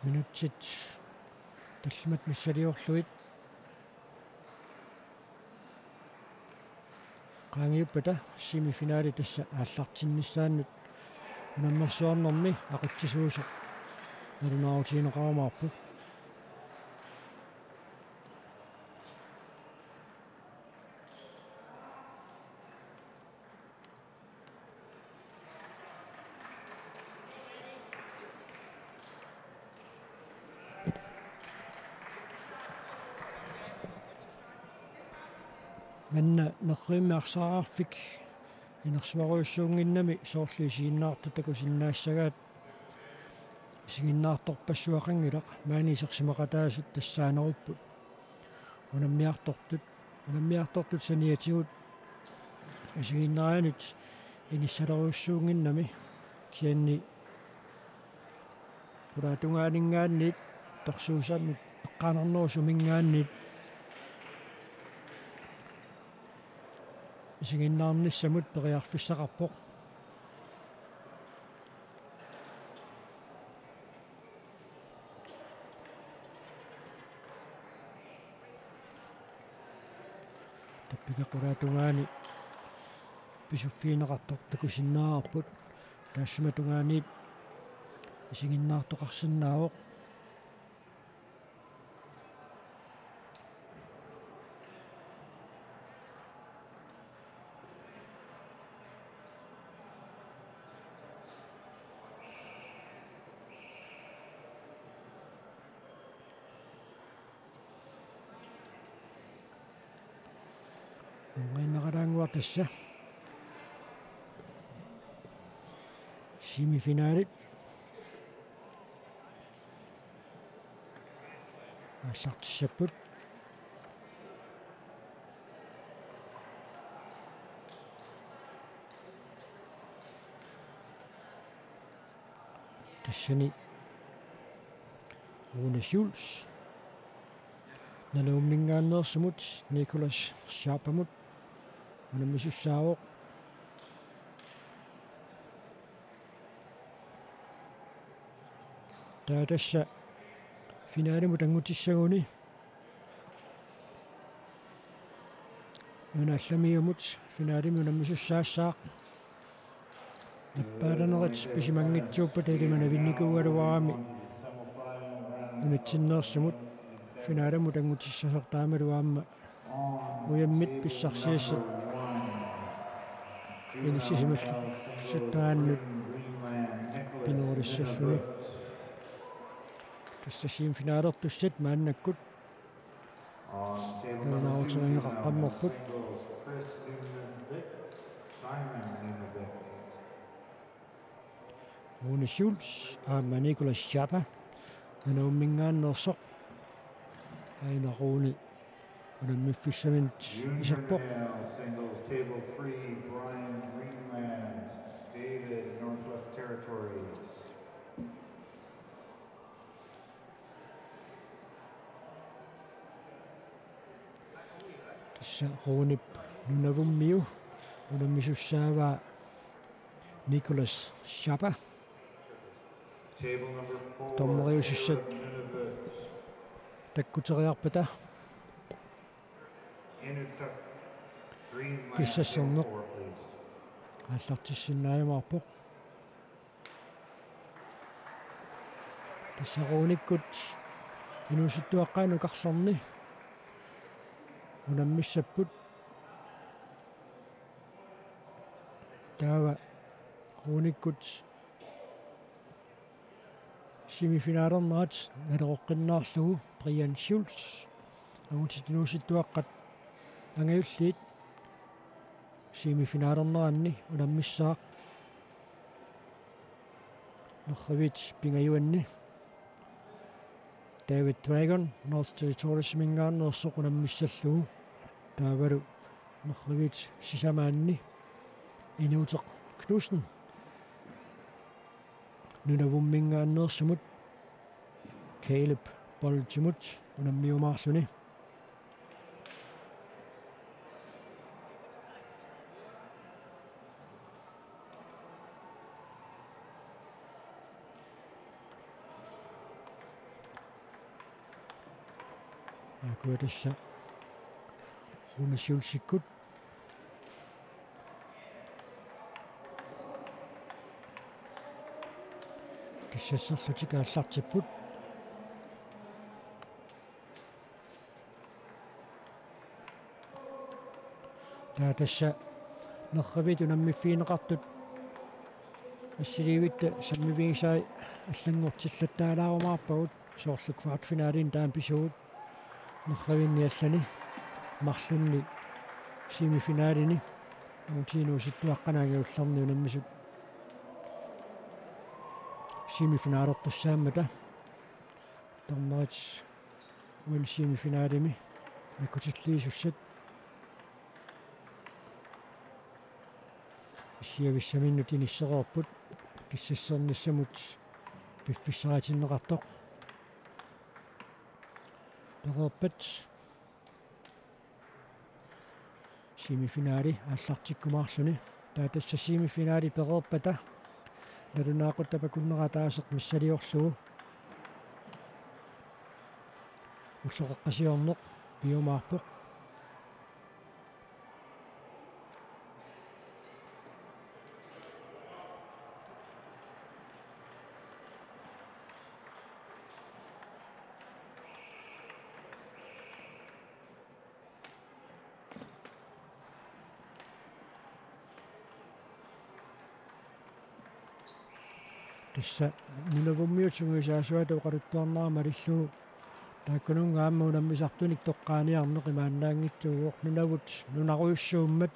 минутсит таллимат миссалиорлуит qaangiuppata semifinali tassa ааллартиннissaannут унаммерсуарнэрми ақутсисуусоқ налунаарутиинеқармаарпу манна неррииммиарсаараарфик инерсуаруйуссуунгиннами соорлуисииннаарту такусиннаассагаат сигиннаарторпассуақангилақ маанисерсимақатаасут тассаанеруппут унаммиартортут саниатигут сигиннараанут иниссалеруйуссуунгиннами кианни пуратунгаанинггааннит торсуусаммут эққаанернерусумингааннит сигиннаарниссамут периарфиссақарпоқ таппикақулаатунгаани писуффиинеқартор такусиннаарпут таассаматунгаанит сигиннаартоқарсинаавоқ тасса семифиналит ааллартиссаппут тассани Rune Schulz налууммингааннерсумут Николас Шапамут унаммисуссаавоқ таатасса финалиму тангутиссагуни нунаалламиумут финалиму унаммисуссаассаақ наппааранерит писимангитсууппа таилимана винникуугалуарами унатсиннерсумут финалиму тангутиссасертаамалуаама уяммит писсарсиассат инисисималлу пинорissalluni тассасиим финаалертуссат мааннаккут нааутсеринеқаққаммерпут Rune Schulz аама Николас Шапа нанауммингааннерсоқ аинарууни унаммиффиссаминт исерпоқ тасса руунип нунавуммиу унаммисуссааваа Николас Шапа томмериусуссат таккутериарпата киссассернеқ ааллартиссиннааймаарпоқ тассарууниккут инууситтуаққаану карлерни унаммиссаппут таава рууниккут семифиналернерат налеқоққиннаарлугу Brian Schulz агутинууситтуаққат ангаюллиит семифиналернеранни унаммиссаақ нерривит пингаюанни David Dragon North Territories мингааннерсоқ унаммиссаллугу таавалу нерривит сисамаанни инуутеқ Knudsen нунавуммингааннерсумут Caleb Bolgemut унаммиумаарлуни Kuatassa Runasiulsikkut Kissasserlutikaallartipput taatassa nerravit unammifiineqartut ассиливитта саммивигисаи аллангортиллаттаалаарумаарпагут соорлук квартфинаалин таам писуут нерравинниаллани марлунни семифинаалини утинууситтуаққанаагиулларни унаммисут семифинаалертуссааммата тормарит уин семифинаалими накутиллиисуссат сиависсаминнути ниссеқарпут киссассерниссамут пиффиссаратиннеқартоқ перерпат семифинаали ааллартиккумаарлуни таатасса семифинаали перерпата налунаақуттапа куннератаасеқ миссалиорлугу уллоқеққасиорнеқ биомаарпоқ тисса нунавуммиутсугуисаасуату оқалуттуарнаармалиллугу тааккунунгаамма унаммисартуник тоққааниарнеқ имааннаангитсууоқ нунавут нунаруйуссууммат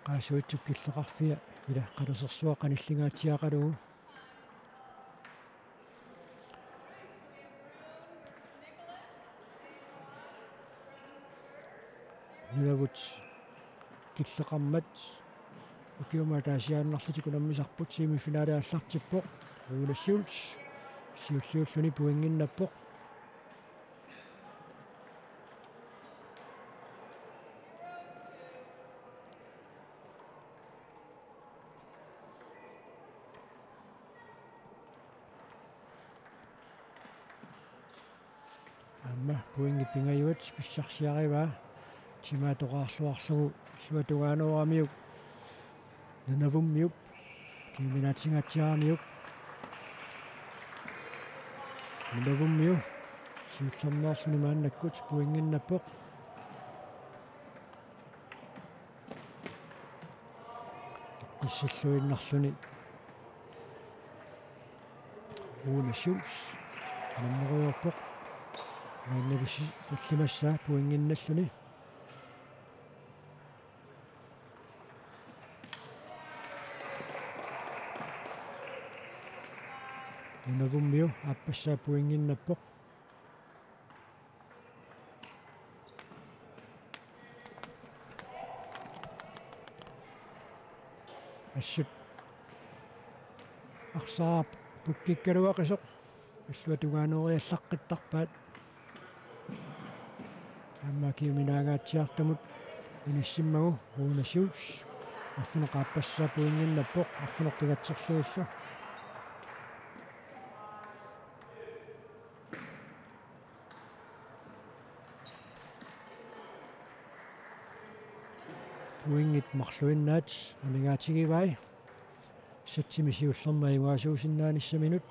qaasuitsuk killeqarfia ila qalusersuaq qanillingaatiaqalugu nunavut killeqarmat ukiumaataasiaannarlutik unammisarput semifinaalaallartippoq ruulassiuls siulliulluni puinginnappoq amma puingit pingayuat pissarsiariva timaatoqaarluarlugu suatugaanooramiuk nunavummiup kiminatingaatiaramiuk nunavummiu siullernerluni maannakkut puinginnappoq исселлуиннарлуни руунасулс наммеруйорпоқ нааннависи уллимассаа пуингинналлуни нунавуммиу аппассаа пуингиннаппоқ ассут арсаап пуккиккалуақисоқ иллуатугааноориаллаққиттарпаат амма киуминаагаатсиартамут иниссиммагу руунасиулс арфунеқааппассаа пуингиннаппоқ арфунеқпигатсерлуиллу puingit marluinnaat amigaatigivai satsimisiullermai uaasuusinnaanissa-minut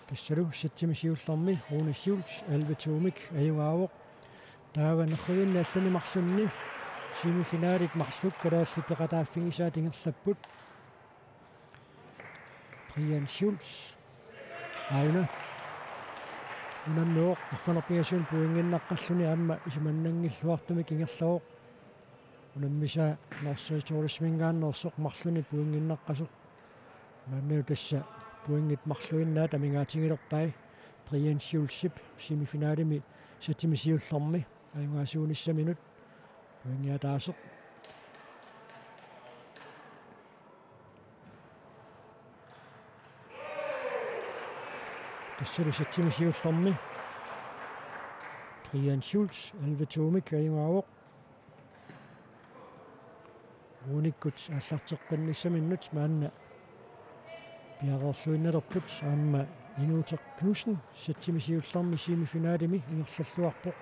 tassalu satsimisiullermi ruunassiuls alvatuumik ajungaavoq taavannerruinnaallani marsunni semifinaalit marluk kalaallipeqataaffigisaa tingerlapput Brian Schulz aina unamnuoq arfanerpigasun puinginnaqqalluni aamma isumannangilluartumik ingerlaoq unammisaa norsuitorismingaannersoq marluni puinginnaqqasuq maanniu tassa puingit marluinnaat amingaatingilerpai Brian Schulzip semifinaalimi satimisiullermi ajungaasuunissa-minut puingiataaseq тассалу сатсимисиуллерми Brian Schulz алватуумик аюнгавоқ ruunikkut аллартеққинниссаминнут маанна пиареерлуинналерпут аама Inuuteq Knudsen саттимисиулларми симифинаалими ингерллуарпоқ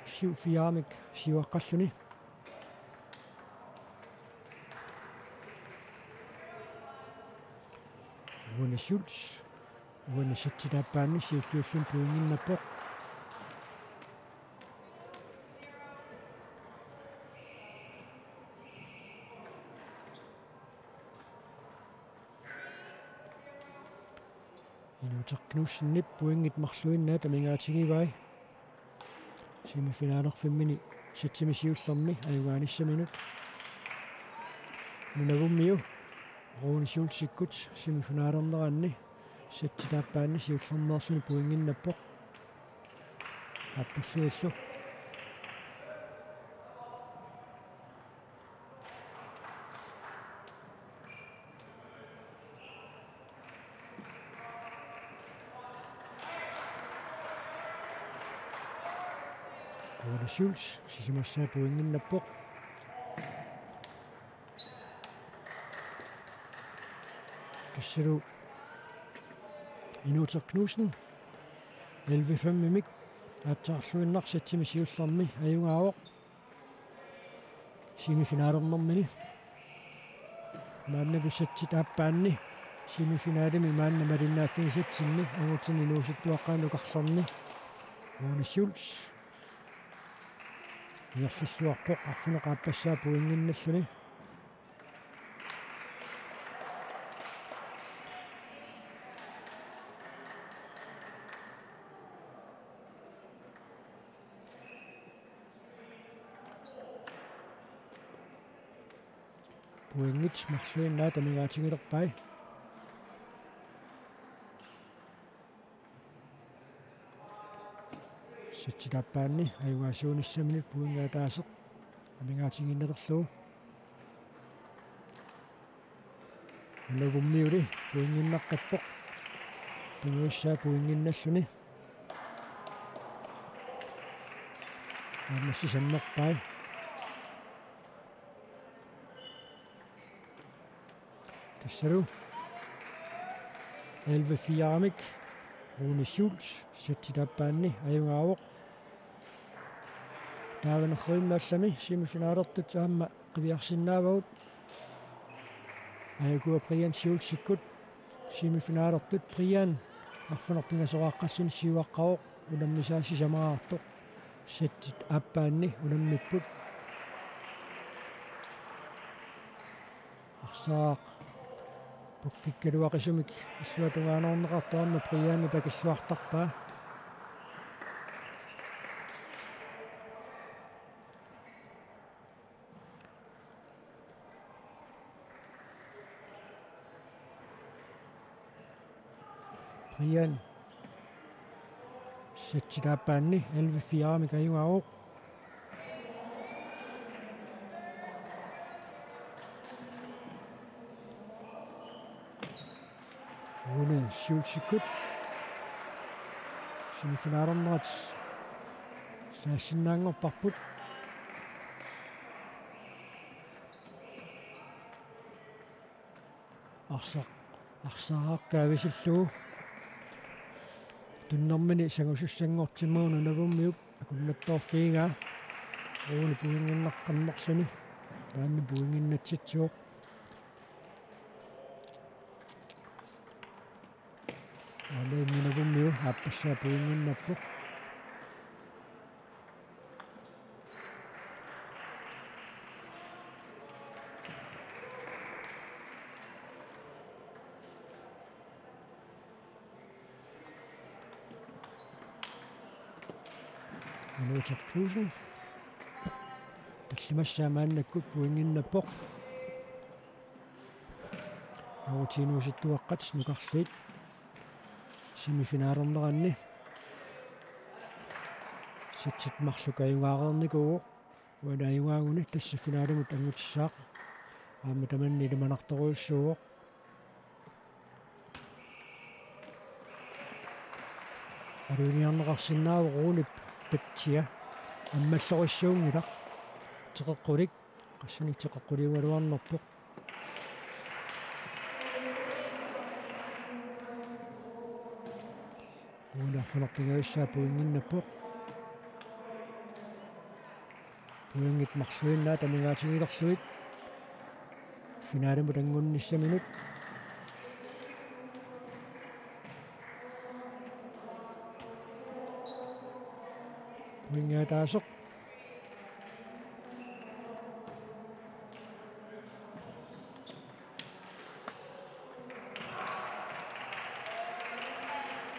7-4-мик сиуаққаллуни Rune Schultz Rune саттилааппаани сиуллууллун пуингиннаппоқ Inuuteq Knudsen nip puingit mарлуиннаа тамингаатигивай симифинаалерфиммини саттимисиуллерми аюгааниссаминут нунавуммиу Rune Schultz-иккут симифинаалернераанни саттилааппаани сиуллернеерсуни пуингиннаппоқ аппассуиллу Rune Schultz сисимассаа пуингиннаппоқ киссалу Inuuteq Knudsen 11-5-мик аатсаарлуиннар саттимисиуллерми аюгаавоқ симифинаалернэрмини мааннагу саттитааппаанни симифинаалими маанна малиннааффигисатсинни агутини нуусуттуаққаанукарлерни Rune Schultz иерллуарпоқ арфунеқааппассаа пуингинналлуни пуингит марлуиннаа тамигаатигилерпай саттилааппаанни аюгаасууниссаминут пуингаатаасеқ амигаатигиннерерлуу нувуммиули пуингиннаққаппоқ пингуссаа пуингинналлуни аммассисаннерпай киссалу 11-4-мик Rune Schultz саттилааппаанни аюгаавоқ тааванерриммааллами симифинаалертут аама қивиарсиннаавагут аюгуа Brian Schultz-иккут симифинаалертут Brian арфунерпингасорааққассин сиуаққавоқ унаммисаасисамаартоқ саттит ааппаанни унаммиппут арсаақ пуккиккалуақисумик иллуатугаанернеқартаанна Brian пакиллуартарпаа Brian саттилааппаанни 11-4-мик аюгаавоқ Rune Schultz-иккут симифинаалернерат саассиннаангорпарпут арсааққаависиллуу туннэрмини сагусуссангортиммууну навуммиуп акуллатторфиигаа Rune пуингиннаққаммерсуни таанни пуингиннатситсуоқ алээнинавуммиу аппассаа пуингиннаппоқ Inuuteq Knudsen таллимассаа мааннаккут пуингиннаппоқ аутинууситтуаққат нукарлиит симифинаалернеранни саттит марлука аюгаарерникуу уана аюгаагуни тассафинаалумут ангутиссаақ аама таманни илманарторуйуссууоқ аруниарнеқарсинааву Rune патсиа аммаллориссуунгила теқеққулик qassaniitteqaqqulivvaluarnerpoq uunarfanerpingavissaa puinginnappoq puingit marluinnaa tamingaatingilerluit finaalimu tangunnissaminut puingaataasoq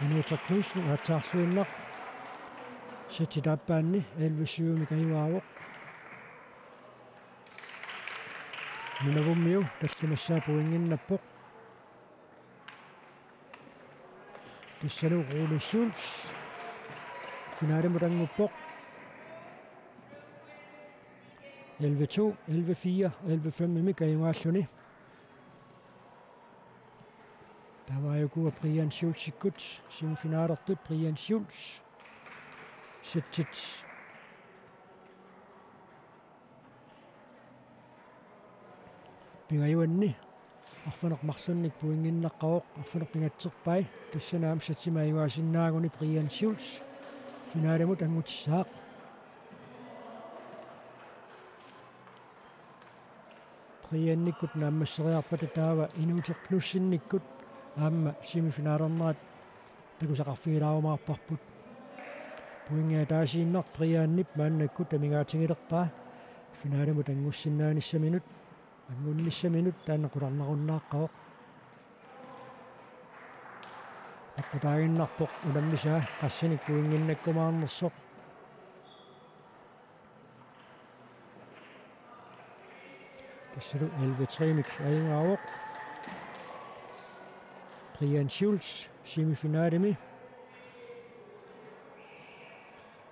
inuuterluusnu aatsaarluinnaq satitaappaanni 11 kaivaavoq nunavummiu tallimassaa puinginnappoq tassanu Ruulissuuls finaalimu tanguppoq 11-2 11-4 11-5 kaivaalluni tavaajukuva Brian Schultzikkut semifinaalertut Brian Schultz sitsit pingajuanni arfaneq marlunnik puinginnaqqaoq arfaneq pingatserpai tassanaam satimaivaasinnаагuni Brian Schultz finaalimut angutissaaq Briannikkut naammasseriarpata taava inuuterknussinnikkut aamma semifinaalernaat takusaqarfigilaarumаарparput puingaataasiinnar Briannip maannakkut tamingaatingilerpaa finaalimut angussinnaanисsaminут аннунниссаминут тааннакуларнаруннааққавоқ аққутаагиннарпоқ уламмисаа qassinik puinginnakkumаарнерсоқ тассалу 11-3-мик аингаавоқ Brian Schultz semifinaalimi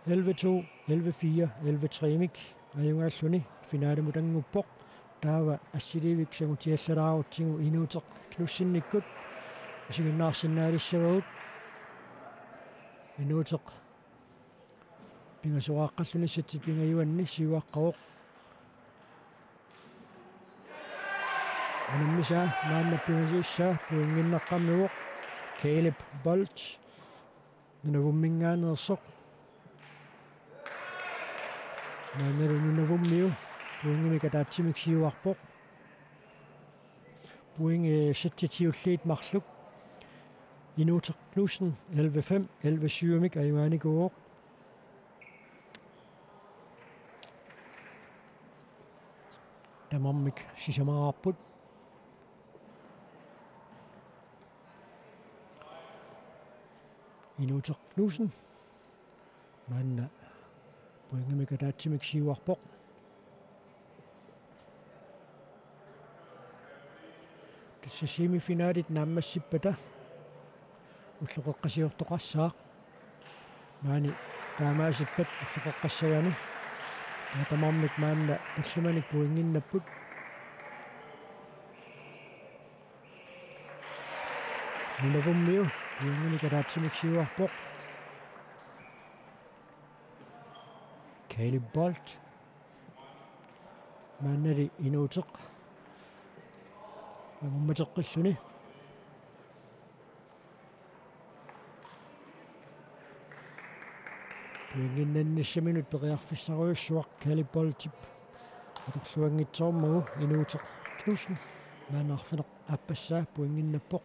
11-2 11-4 11-3-мик аюнгааллуни finaalimut ангуппоқ taava assiliiviksagu tiallalaarutsigu inuuteq knussinnikkut isiginnaarsinnaalissavugut inuuteq pingasuqaaqqalluni satsi pingajuanni siuaqqaroq anammisaa maannappimasissaa puinginnaqqamnuoq Caleb Bolt nunavumminngaanersoq maannalu nunavummiu puingimika taatsimik siuarpoq puing satsitiulliit marluk inuuterknussen 11-5 11-7-mik ajuaanikuuoq tamarmik sisamaraarput inuuterknussen maanna puingimika taatsimik siuarpoq semifinaalit naammassippata уллоқеққасиортоқарсаақ маани таамаасиппат уллоқеққассагани тамармик маанна таллиманик пуингиннаппут нунавуммиу пуингиникалаатсимик сиуарпоқ Caleb Bolt мааннали инуутеқ амматеққиссуни пуингиннанниссаминут пеқиарфиссаруйуссуақ Caleb Bolt-ип аторлуангитсоормагу инуутеқ кнусен маанаарфинеқ аппассаа пуингиннаппоқ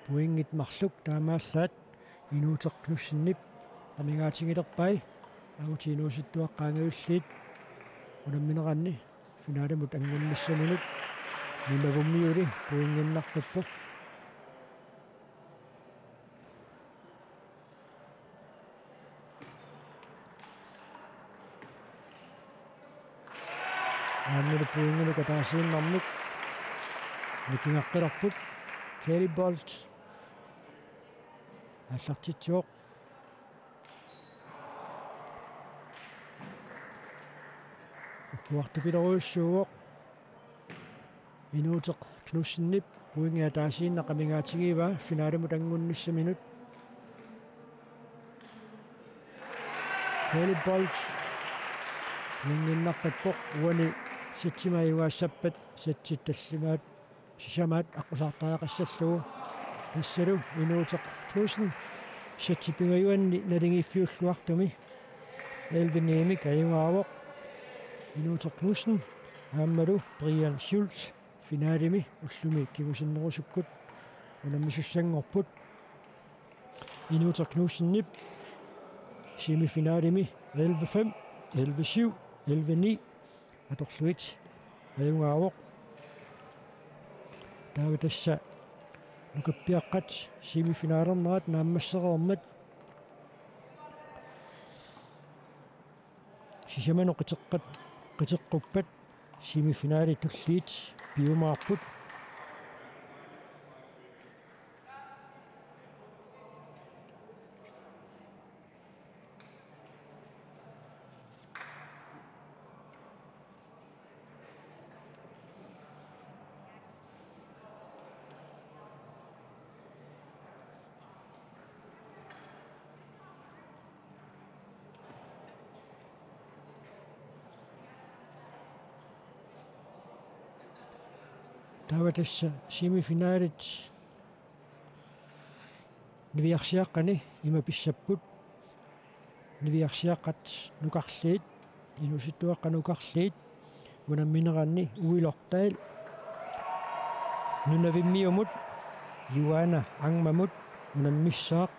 puingit marluk taamaallaat inuuteqnussinip amingaatingilерпай agutiinuusittuaqqaangaulliit unammineranni finaalimut angunnissamilut nunavummiuli puinginnarpuppoq aannilu puingiluka taasiinnarmik nikingaqqilorput Caleb Bolt аллартитсуоқ уартупилеруйуссууоқ Inuuteq knussinip puingiataasiinna qamingaatigiiva finaalimut angunnissa minut. Volleyball ninginnarpatpoq uani sitsimaiuaassappat satsittassimaat sisamaat aqusaartaaqassalluu tassalu inuuteq knussen satsipingayuanni nalingiffiulluartumi 11 kayungaavoq inuuteq knussen aammalu Brian Schultz finaalimi ullumi kigusinnerusukkut unammisussanngorput inuuteq knussennip semifinaalimi 11-5 11-7 11-9 atorluit ayungaavoq taavi tassa nukappiaqqat semifinaalernerat naammassereermat sisamanu qiteqquppat semifinaali tulliit piumaarput taavi tassa semifinaalit niviarsiaqqani imapissapput niviarsiaqqat nukarliit inusittuaqqanukarliit unammineranni uilortail nunavimmiumut Joanna Angmamut unammissaaq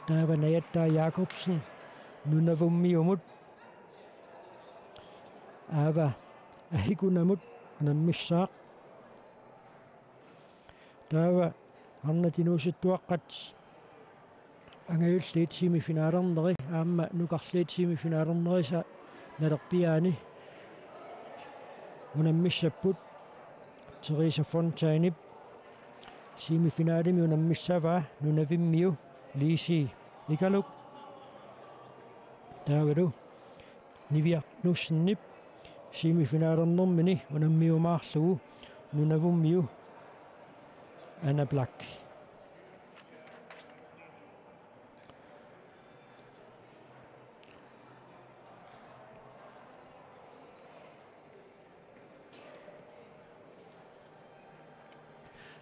taava Najattaa Jacobsen nunavummiumut aava ahikunamut unammissaaq taava arnatinuusittuaqqat angayulliit semifinaalerneri aamma nukarliit semifinaalernerisa nalerpiaani unammissapput Teresa Fontainip semifinaalimi unammissavaa nunavimmiu Liisi Ikaluk taavalu Nivia Knussennip semifinaalernermini unammiumaarlugu nunavummiu Anna Black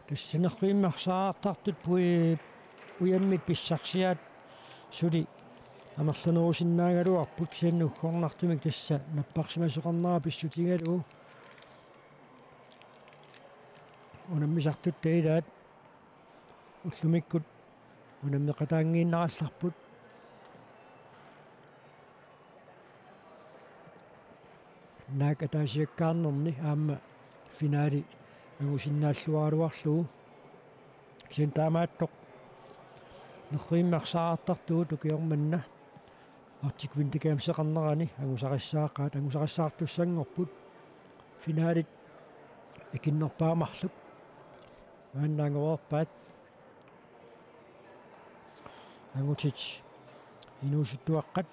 тассинеррииммарсаартартут уяммит писсарсиаат сули амерлунерусиннаагалуарпут сианнуггорнартумик тасса наппарсимасоқарнера писсутигалуу унаммисартут таилаат уллумиккут унаммеқатаангииннаралларпут наакатаасиаккаарнерни аама финаали агусиннааллуаралуарлугу сентаамааттоқ неррииммарсаартартуу тукиорманна артиквинтикаамсеқарнерани агусариссааққаат агусариссаартуссангорпут финаалит икиннерпаамарлук ааннаангоорпаат агутит инуусуттуаққат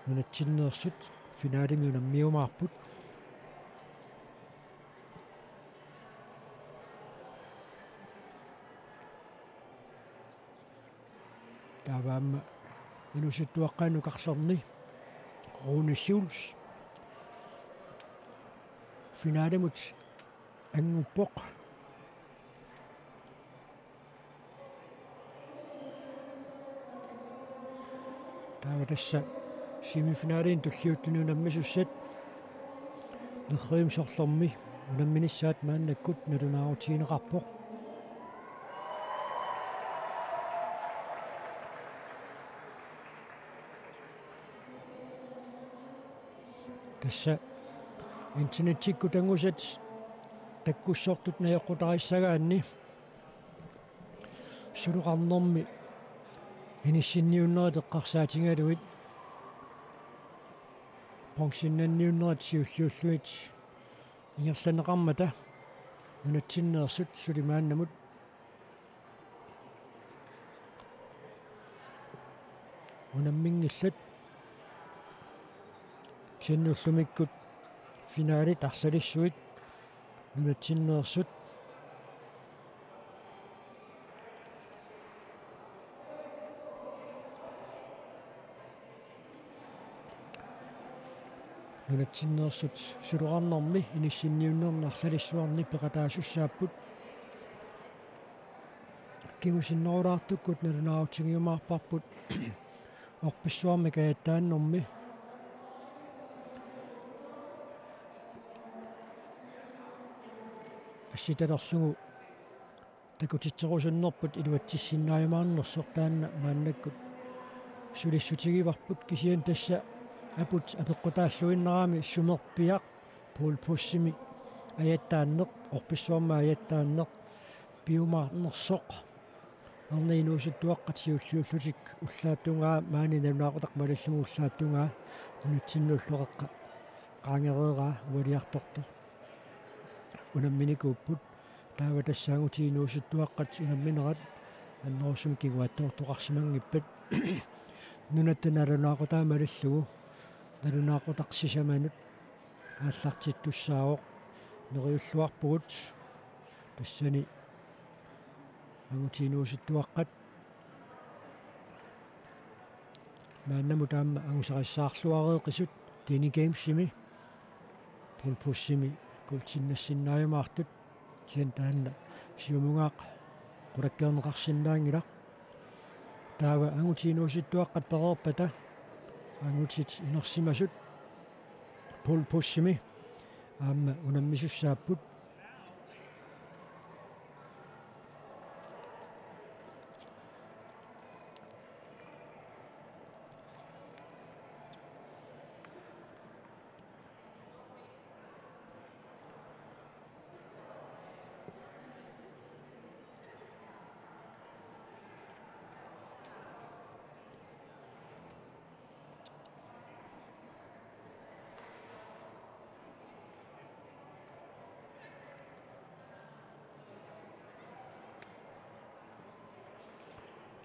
нунатсиннерсут финаалими унаммиумаарпут тааваама инусуттуаққаанукарлерни Rune Schultz finaalimut ангуппоқ таава тасса семифинаалиин туллиуттуни унаммисуссат нерриимсорлэрми унамминиссаат мааннаккут налунаарутиинеқарпоқ тасса интернеттикку тангусат таккуссортут наёққутариссагаанни сулуқарнэрми иниссинниуннери теққарсаатингалуит понсиннанниуннерат сиуллууллуит ингерланеқармата нунатсиннеерсут сулимааннамут унаммингиллат синнуллумиккут финаали тарсалиссуит нунатсиннеерсут нунатсиннеерсут сулуарнэрми иниссинниуннернарлалиссуарни пеқатаасуссааппут кимусиннерулаартуккут налунааутсигиумаарпарпут орписсуарми каяттааннэрми асситалерлугу такутитсерусуннерпут илуатсиссиннааймаарнерсор таанна мааннаккут сулиссутигиварпут кисиан тасса апут апеққутааллуиннерами сумерпиақ пулпуссими аяттааннеқ орписсуарма аяттааннеқ пиумаарнерсоқ арнинуусуттуаққат сиуллиуллутик уллааттунгаа маани налунаақутақ малаллугу уллааттунгаа унутсиннуллуқаққа qaangereeraa ualiartortor unamminikupпут таава тассаагутигинуусуттуаққат унамминерат аннерусум кигуаттоортоқарсимангиппат нунаттаналунаақутаа малаллугу налунаақутақсисаманут ааллартиттуссаавоқ нериуллуарпугут тассани агутигинуусуттуаққат мааннаму таама агусариссаарлуареэқисут тини геймсими пулпуссими култиннассиннааймаартут сиан таанна сиумунгаақ qulakkeerneqarsinnaangilaq таава агутигинуусуттуаққат перерпата агутит инерсимасут пулпуссими аама унаммисуссааппут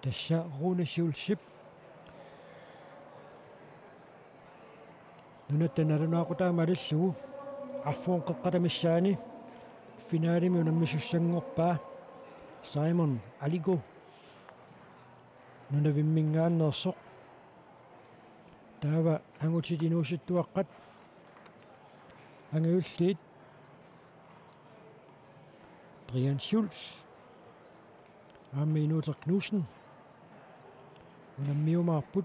тасса руунасиулсип нунаттаналунаақутаамалиллугу арфуун қеққатамиссаани финаалими унаммисуссангорпаа Simon Aligo нунавиммингааннерсоқ таава ангутитинуусуттуаққат ангиуллиит Brian Schulz аамминуутер Knudsen унаммиумаарпут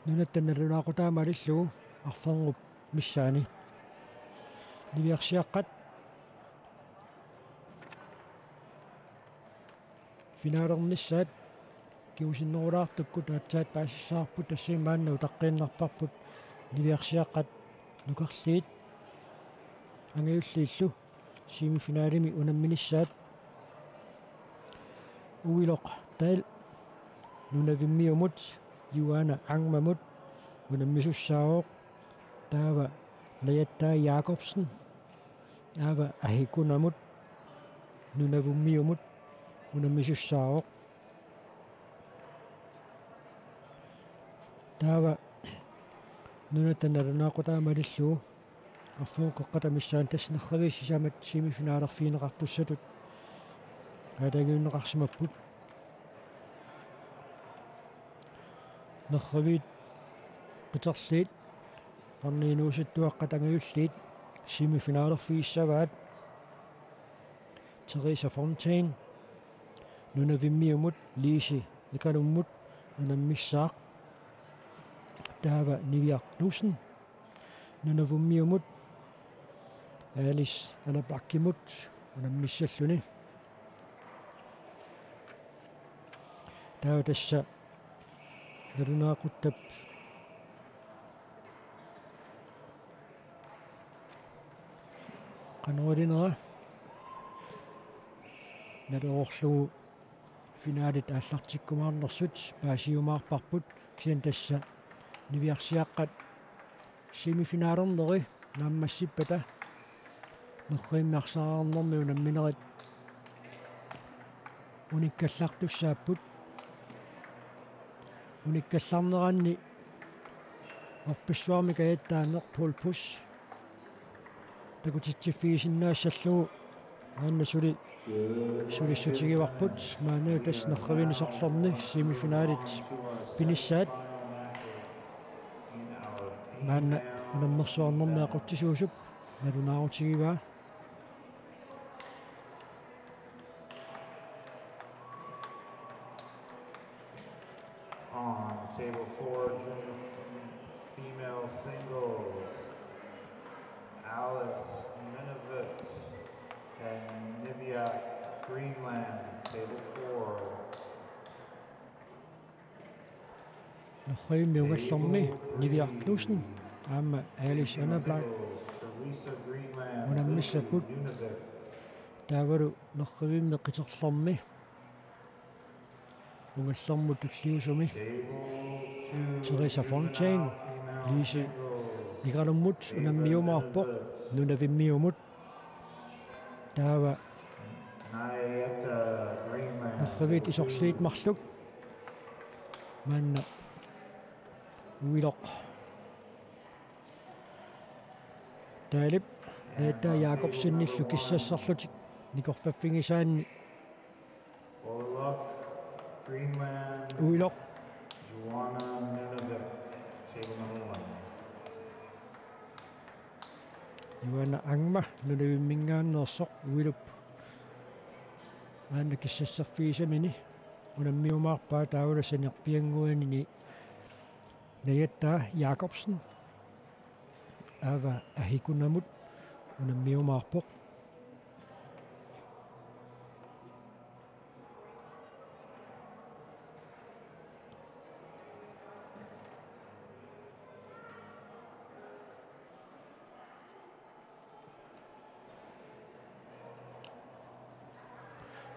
нунаттаналунаақутаамалиллугу арфангуп миссаани ливиарсиаққат финаалерниссаат киусиннерулаартуккут аатсаат паассаарпут тассимааннау таққииннарпарпут ливиарсиаққат нукарлиит ангиуллииллу семифиналими унамминиссаат уилоқ таил нунавиммиумут юана ангмамут унаммисуссаавоқ таава лаяттаа Якобсен аава ахикунамут нунавуммиумут унаммисуссаавоқ таава нунатаналунаақутаамалиллуу арфуун қеққатамиссаан таснеррависсисамат семифинаалерфиинеқартуссатут аатагиуннеқарсимаппут нерравиит питерлиит парниинуусуттуаққат ангиуллиит семифинаалерфииссаваат Teresa Fontaine нунавиммиумут Лиси икалуммут унаммиссаақ таава Nivia Knudsen нунавуммиумут Alice алапаккимут унаммиссаллуни таава тасса налунаақуттап каноринера налеорлугу финаалит ааллартиккумаарнерсут паасиумаарпарпут кисиан тасса нивиарсиаққат semifinaalerneri naammassipata nerriimmiarsaarnermi unamminerit unikkallartussaapпут unikkallarneranni orpissuarmi kayattaaneq Paul Pusch takutitsiffigisinnaassallugu aanna sulissutigivarput maanu tas nerravinisorlorni semifinaalit pinissaat maanna unammersuarnermi aquttisuusuk nalunaarutigiva On table 4 junior female singles, Alice Minovic and Nivea Greenland, table 4. nerriimmiugallermi Nivea Knudsen aamma Alice Annablad unammissaput taavalu nerriimmi qiterlermi ungallermu tulliusumi Teresa Fontaine Lise Igalummut unammiumaarpoq nunavimmiumut taava nerrivit isorliit marluk maanna uiloq taalip Leetta Jacobsennillu kissassarlutik nikorfaffingisaanni uiloq Joanna Minovic, table number 1. Joanna Angma nunavimmingaannersoq uilup aanna kissassarfiisamini unammiumaarpaa taavula saniarpianguanini Leetta Jacobsen aava ahikunamut unammiumaarpoq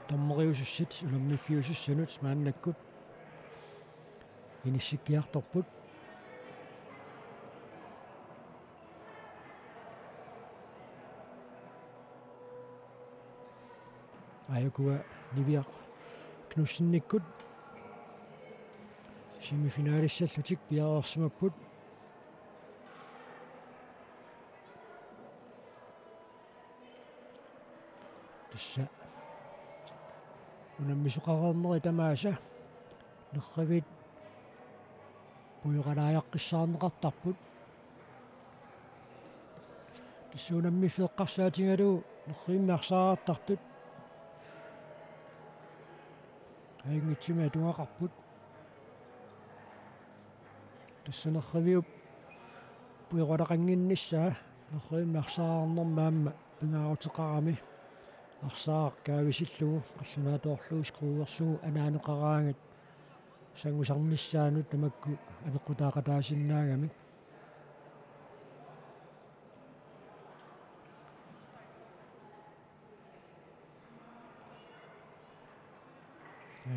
Tommeriusussit ulammifiusussanut maannakkut inissikkiartorput ajokua Nivea Knudsennikkut semifinaalissаллутик piarersumapпут tassa unammisоqareerneri tamaasa nerravit puiqalaajaqqissаарneqartarput tassa unammifeeqqarsaatigalu nerriimmiarsaartartut aingitsumi atungaqarput tassa nerraviup puiqalaqanginnissaa nerriimmiarsaarnermaamma pingaaruteqarami арсаар каависиллугу қаллунаатоорлугу скруерлугу анааneqaraangat сангусарниссаанут тамакку апеққутаақатаасиннаагамик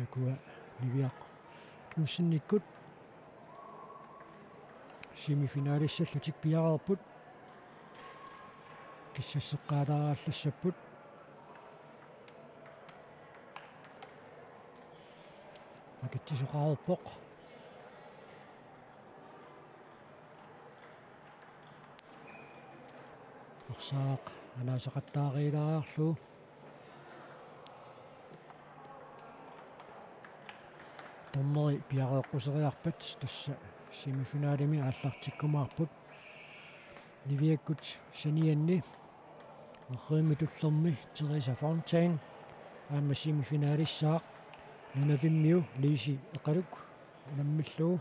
акуа Nivea Knudsennikkut semifinaalissаллутик пиареерпут киссассеққааларааллассаппут акитсисоқарерпоқ арсаақ анаасақаттаариилариарлу томмери пиареэққусериарпат тасса семифинаалими ааллартиккумаарпут Niviakkut sanianni nerriimitullermi Teresa Fontaine aamma semifinaalissaaq nunavimmiu Lise eqaluk unammillugu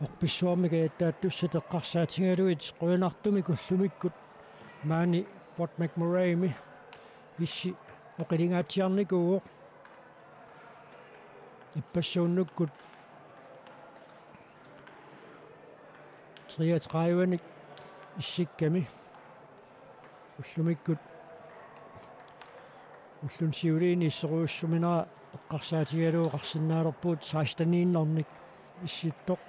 орписсуармига яттааттуссатеққарсаатингалуит қуянартуми куллумиккут маани Fort McMurray-ми исси оқилингаатсиарникууоқ иппассууннуккут 33-ник иссикками уллумиккут уллун сиулиини иссоруйуссуминера эққарсаатигалуу қарсиннаалерпуут 16-норник исситтоқ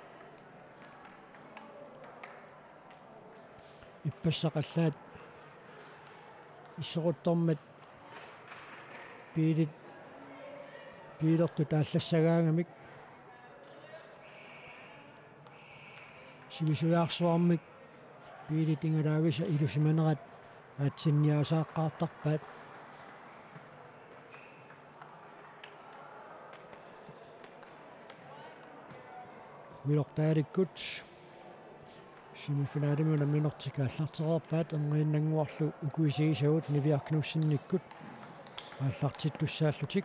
иппассақаллаат иссоруттормат пилерту тааллассагаангамик сивисуяарсуармик пилитингалаагиса илусиманерат аатсинниасааққартарпаат вилортааликкут семифиналимуна минортикааллартерерпаат эрнеиннангуарлу укуисигисагут нивиаркнуссинниккут ааллартиттуссааллутик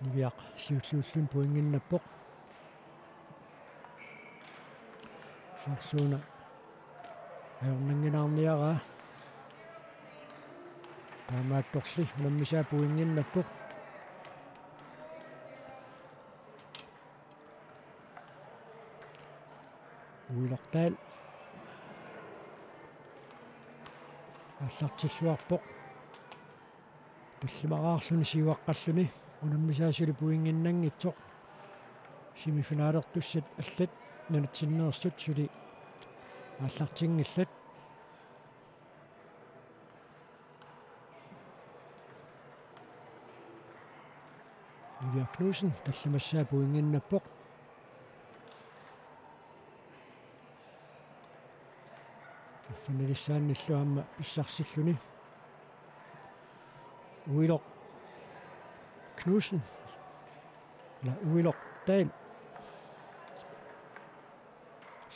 нивиақ сиуллууллун пуингиннаппоқ сорсууна аернангинаарниараа таамаатторли наммисаа пуингиннаппоқ уилортаал аллартиллуарпоқ таллимараарлуни сиуаққаллуни унаммисаасули пуингиннангитсоқ семифинаалертуссат аллат нанатсиннерсут сули ааллартингиллат Ивиаркнусен таллимассаа пуингиннаппоқ аффанилиссаанниллуамма писсарсиллуни уилоқ Knudsen eller uilortaal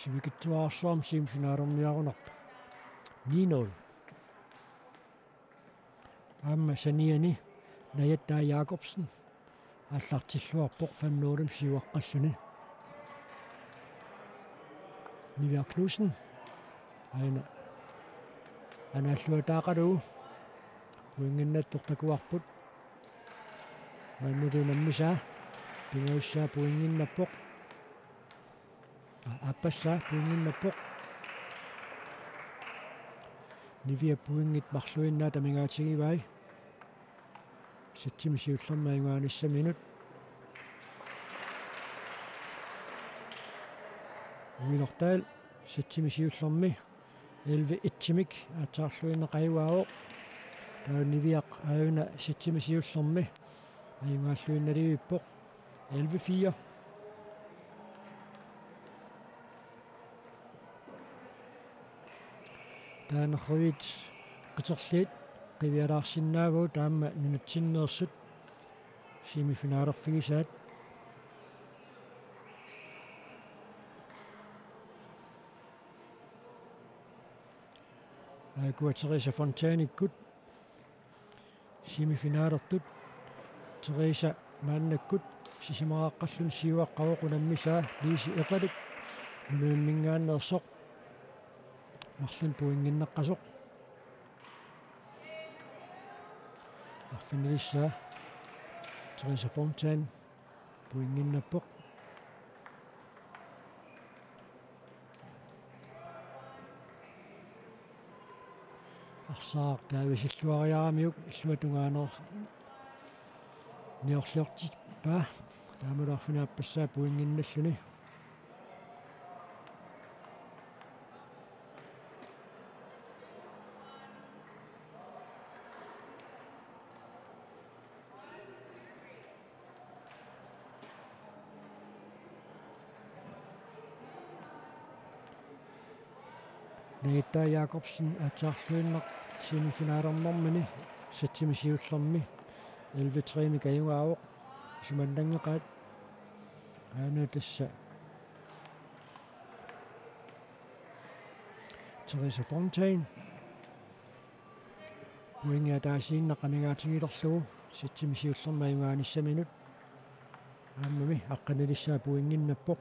sivigittuaarsuam semifinaalorniarunarpa 9-0 amma saniani najattaa Jacobsen аллартиллуарпоқ 5-0 сиуаққаллуни Nivia Knudsen анааллуатаақалуу уингиннаттортакуарпут маннутунаммисаа пингауссаа пуингиннаппоқ аппассаа пуингиннаппоқ Nivia пуингит марлуиннаа тамингаатигивай саттимисиуллэрмаингуанисса минут уилортаал саттимисиуллэрми 11-1-мик атаарлуиннеқаюаавоқ таа Nivia аюна саттимисиуллэрми аюнгааллуинналивиппоқ 11-4 таанерривит қитерлиит қивиалаарсинаагуу таама нунатсиннерсут семифинаалерфигисаат Teresa Fontanikut semifinaalертут Teresa мааннаккут сисимааққаллун сиуаққавоқунаммисаа лиси эқалик нууннингааннерсоқ марлун пуингиннаққасоқ арфинилиссаа Teresa Fontaine пуингиннаппоқ арсаа таависиллуариарамиук иллуатунгаанер ниорлиортиппаа таамулаарфинааппассаа пуингинналлуни Nita Jacobsen атаарлуиннақ семифинаалернэрмини саттимисиуллэрми 11-3 микаюгаавоқ суманнангеқаат аана тасса Teresa Fontaine пуингиа таасииннақ камигаатигилерлугу саттимисиуллэрмаюгааниссаминут аамми аққанилиссаа пуингиннаппоқ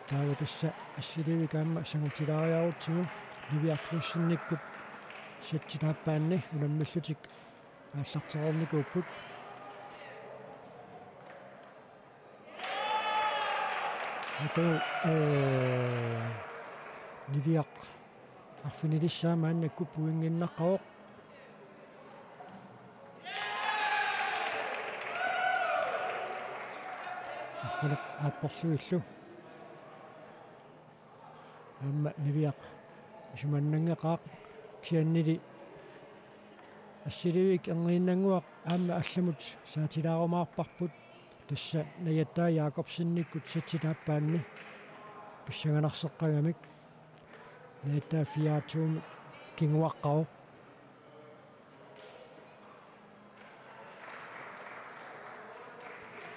тааватасса ассиливикаама сангутилаариарутсигу ливиарклуссинниккут сатситааппаанни унаммаллутик ааллартерорникууппут ато ливиақ арфинилиссаамааннакку пуингиннаққаоқ арфинеқ ааппорсуиллу амма ливиақ исуманнангеқаақ кианнили ассиливик ангииннангуақ аама алламут саатилаарумаарпарпут тасса наяттаа Якобсинниккут сатситааппаанни писсаганарсеққагамик наяттаа фиаатуум кингуаққао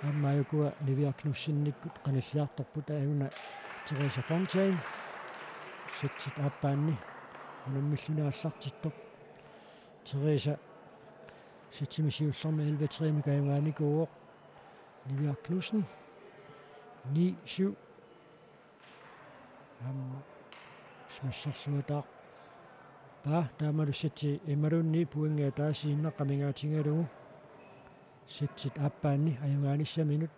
аммааюкуа ливиаркнуссинниккут қаналлиарторпут аагуна Teresa Fontaine сатситааппаанни унаммиллунааллартиттоқ Teresa сатсимисиуллэрми 11-3 каивааникууоқ Ливиаркнуссен 9-7 амма смассарсуатаа таамалуссати ималунни пуингаа таасииннеққамингаатингалугу сатсит ааппаанни аюнгаанисса минут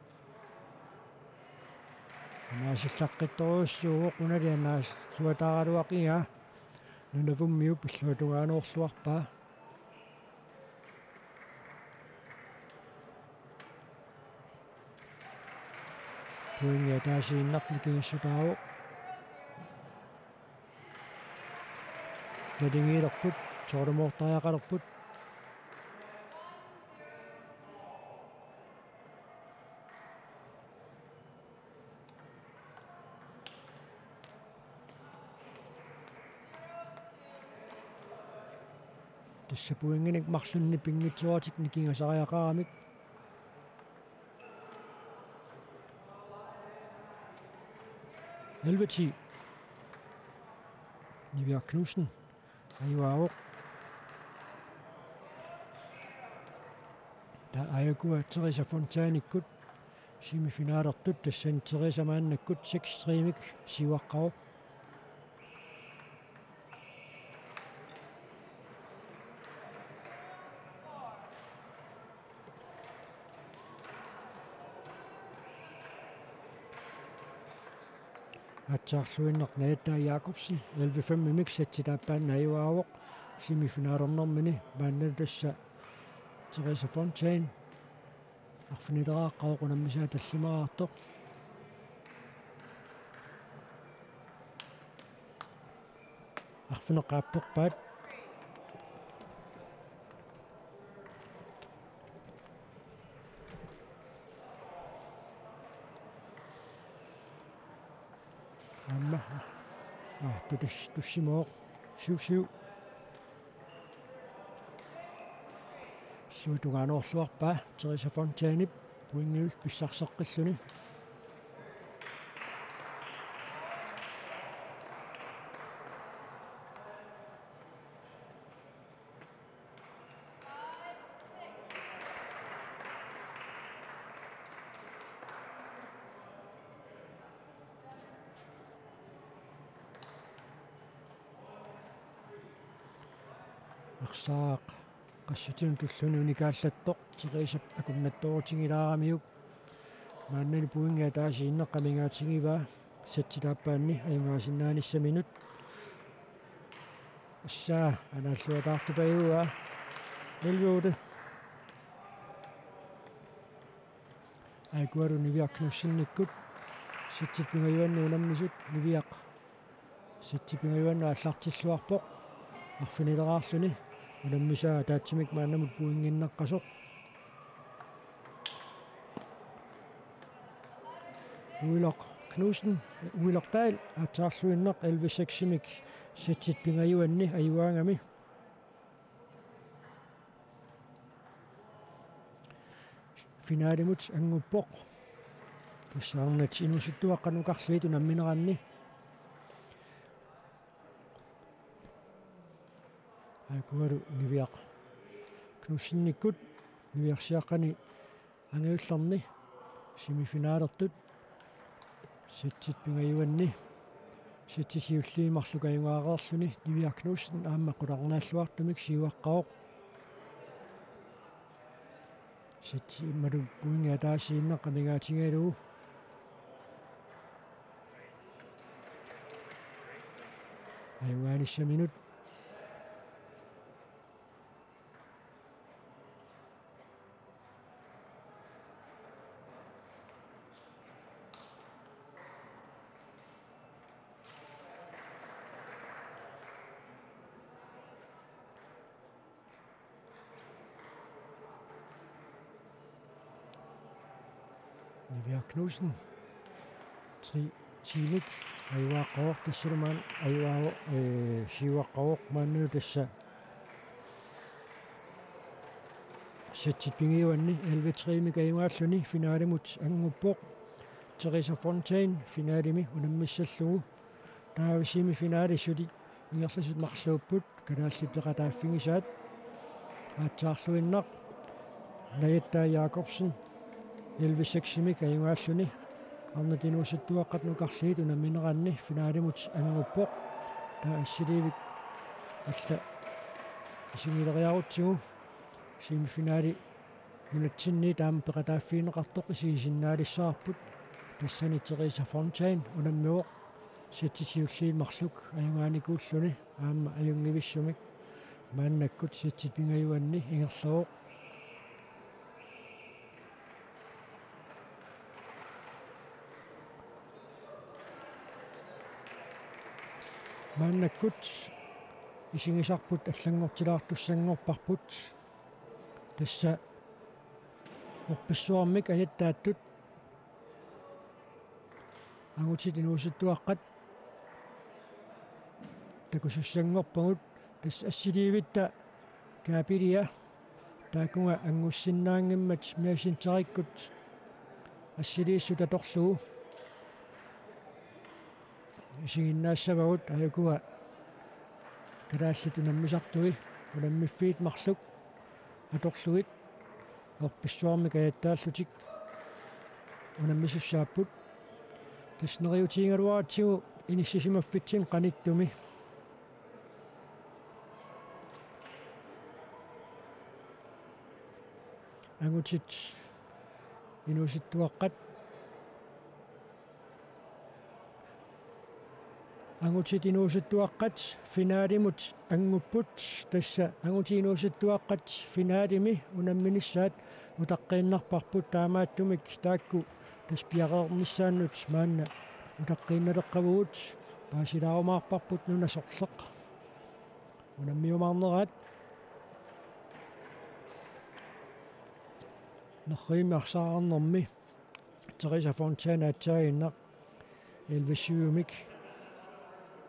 амаасиллаққитторуссууоқ уналианаас суатааралуақига нунавуммиу пиллуатугааноорлуарпаа пуингаа таасииннарни кингассутааву надингиилерпут тоормоортааяқалерпут тассапуингиник марлунни пингитсуатик никингасариақарамик Elveti Ливиаркнуссен аюаавоқ та аюкуа Teresa Fontaine-иккут семифинаалертут тассан Teresa мааннаккут 6-3-мик сиуаққаоқ атсаарлуиннеқ наяттаа Якобсен 11-5 мимик сатситааппаанна аюаавоқ семифинаалернэрмини мааннал тасса Teresa Fontaine арфинилерааққаоқ унаммисаа таллимараартоқ арфинеққааппеқпаат амма туссимооқ сиу суутугааноорлуарпаа Teresa Fontaine пуингиул писсарсеққиллуни арсаақ qassutun tulluni unikaallattoq Teresa akunnattootingilaaramiyuk maannani puingaa taasiinneqqamingaatingivaa satsitaappaanni ajungaasinnaanissa minut assaa anaalluataartupayuaa 11-8 aikuaru Ливиаркнуссинниккут сатсиппингаюанну унаммисут Ливиақ сатсиппингаюанну аллартиллуарпоқ арфинилераарлуни унаммисаа таатсимик маанамут пуингиннаққасоқ уилоқ Knudsen уилортаал атаарлуиннеқ 11-6-мик сатсиппингаюанни аюаангами финаалимут ангуппоқ тассаарнат инусуттуаққанукарлуиту намминеранни акуару нивиақ кнуссинниккут нивиарсиаққани ангиулларни семифинаалертут ситсит пингаюанни ситсисиуллиимарлу каюнгаареерлүни нивиаркнуссин аама қуларнааллуартумик сиуаққаоқ ситси иммалу пуингиа таасииннақ камигаатингалуу аюнгааниссаминут Nivia Tinik аюааққаоқ тассалумаан аюаао сиуаққаоқ маанну тасса сетсиппингиуанни 11-3 каюнгааллуни финаалимут ангуппоқ Teresa Fontaine финаалими унаммиссаллугу таависими финаалиссути ингерласут марлууппут канааллиппеқатааффигисаат аатсаарлуиннақ Nayetta Jacobsen 11-6 каюнгааллуни арнатинуусуттуаққатнукарлиит унамминеранни финааlimут ангуппоқ таа ассиливит алла исигилериарутсигу семифинаали нунатсинни таама пеқатааффиинеқартоқ исигисиннаалиссаарпут тассани Teresa Fontaine унаммиоқ сетсисиуллиимарлук аюнгааникууллуни аама аюнгивиссумик мааннаккут сетсипингаюанни ингерлавоқ мааннаккут исигисарпут аллангортилаартуссангорпарпут тасса орписсуармик аяттааттут агутитинуусуттуаққат такусуссангорпагут тасс ассиливитта каапилия таакунга ангуссиннаангиммат миасинтериккут ассилииссута торлугу исигиннаассавагут аюкуа калааллиту наммисартуи унаммиффиит марлук аторлугит орписсуармик аяттааллутик унаммисуссааппут таснериутиингалуаатсигу иниссисимаффитсин qaниттуми ангутит инуситтуаққат ангутитинуусуттуаққат финааlimут ангуппут тасса ангутинуусуттуаққат финaalими унамминиссаат утаққииннарпарпут таамааттумик таакку таспиареерниссааннут маанна утаққиинналеққавгут паасилаарумаарпарпут нунасорлеқ унаммиумаарнераат нерриимиарсаарнэрми Teresa Fontaine аатсаагиннақ 11-7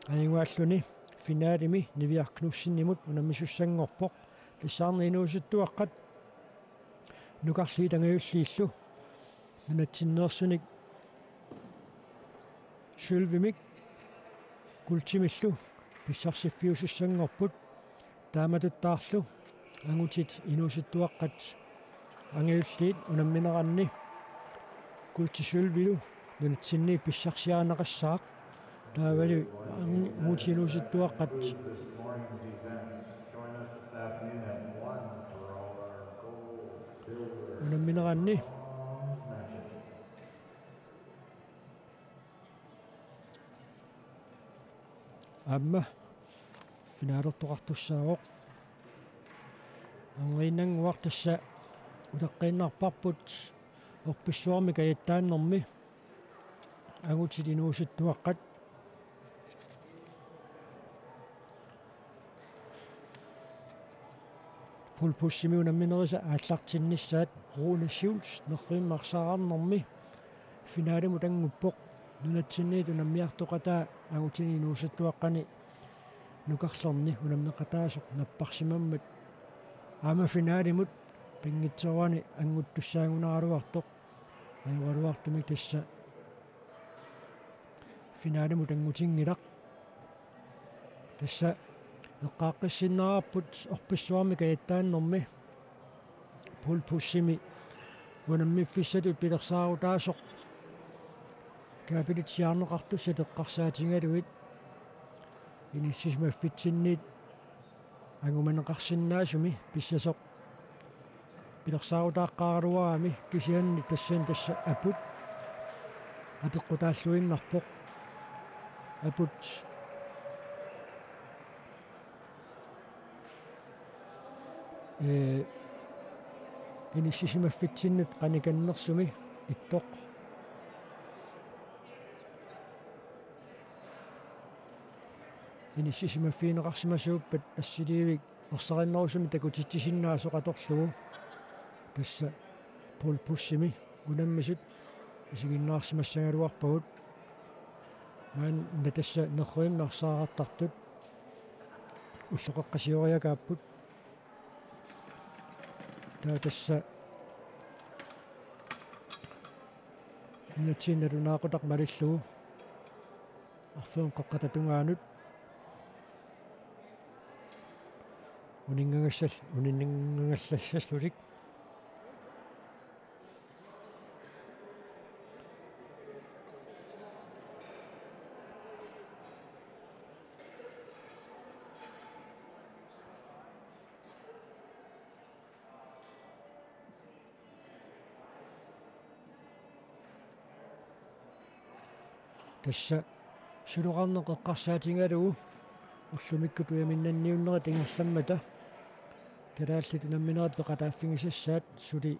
аюнгааллуни финaalими нивиаркнуссиннимут унаммисуссангорпоқ тассаарни инуусуттуаққат нукарлиитангаюллииллу нунатсиннеерсуник сулвимик култимиллу писсарсиффиусуссангорпут тааматуттаарлу ангутит инуусуттуаққат ангаюллиит унамминеранни култисулвилу нунатсинни писсарсиаанеқассаақ таавали мутинуусуттуаққат унамминеранни амма финаалертоқартуссаавоқ ангуиннангуартасса утаққииннарпарпут орписсуармик аяттааннэрми агутилинуусуттуаққат фулпуссими унамминериса ааллартиннissaат Rune Schulz нерриммарсаараарнэрми финаалимут ангуппоқ нунатсинниит унаммиартоқатаа агутилинуусуттуаққани нукарлерни унаммеқатаасоқ наппарсимаммат аама финаалимут пингитсеруани ангуттуссаагунаралуартоқ аюгалуартуми тасса finaale mutangutinnilaq tassa eqqaaqqissinnaaraput orpissuarmi kayattaannermi pul pussimi unammiffissatut pilersaarutaasoq kaapilitsiarneqartussa teqqarsaatingaluit inissismaffitsinnit angumaneqarsinnaasumi pissasoq pilersaarutaaqқараluаами кисианни тассан тасса апут апеққутааллуиннарпоқ апут иниссисимаффитсиннут qanikannерсуми иттоқ иниссисимаффиинеқарсимасууппат ассилиивик орсариннерусуми такутитсисиннаасоқаторлугу тасса пул пуссими унаммисут исигиннаарсимассагалуарпагут маан натасса нерруимнарсаарартартут уллоқеққасиориакааппут тасса нятсинналунаақутақ малиллугу арфуун қеққататунгаанут униннгангассаллусик тасса сулуқарне қеққарсаатингалугу уллумиккут уяминнанниуннера тингерламмата калааллит унамминерат пеқатааффигисассаат сули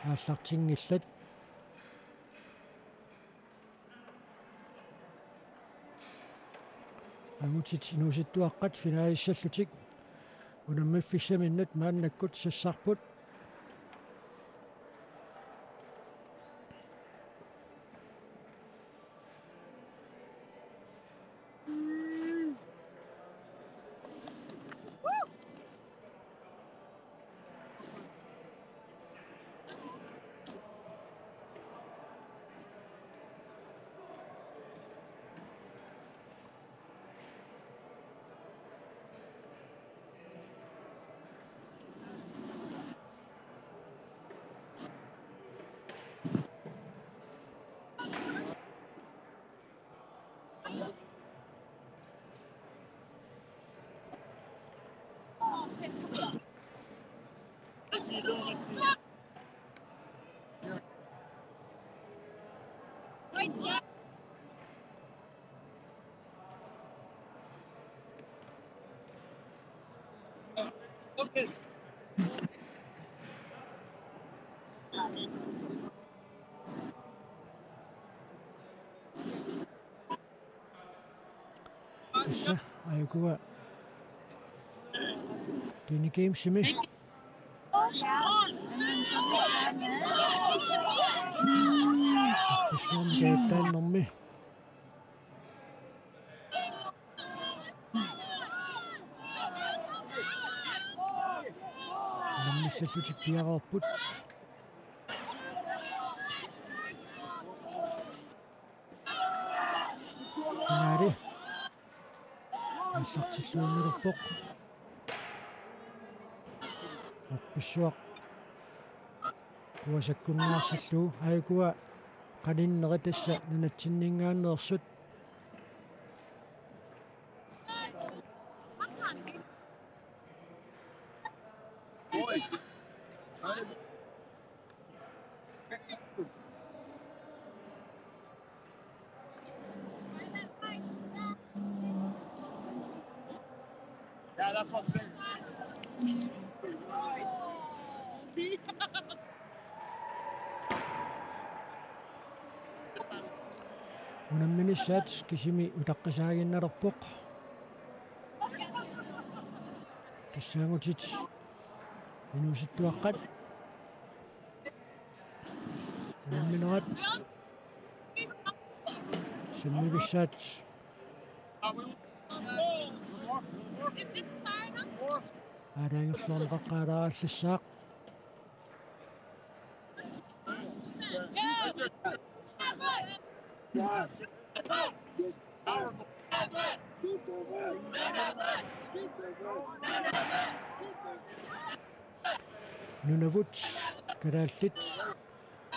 ааллартингиллат агутит инуситтуаққат финаалиссаллутик унаммиффиссаминнат мааннаккут сассарпут тасса аюкуа тини геймсими писсуам кааттааннэрми наммиссаллутик пиараарпут финаали ассартиллууннеруппоқ апписсуақ куасаккуннаарсиллуу аюкуа qaninneri tassa nunatsinningaanneersut Yeah, that's what I'm saying. unamminissaat kisimi utaqqisaaginnalerpoq tassaangutit inusittuaqqat unamminerat simmivissaat адаангерлуунеқаққаалаараллассаақ Nunavut kadallit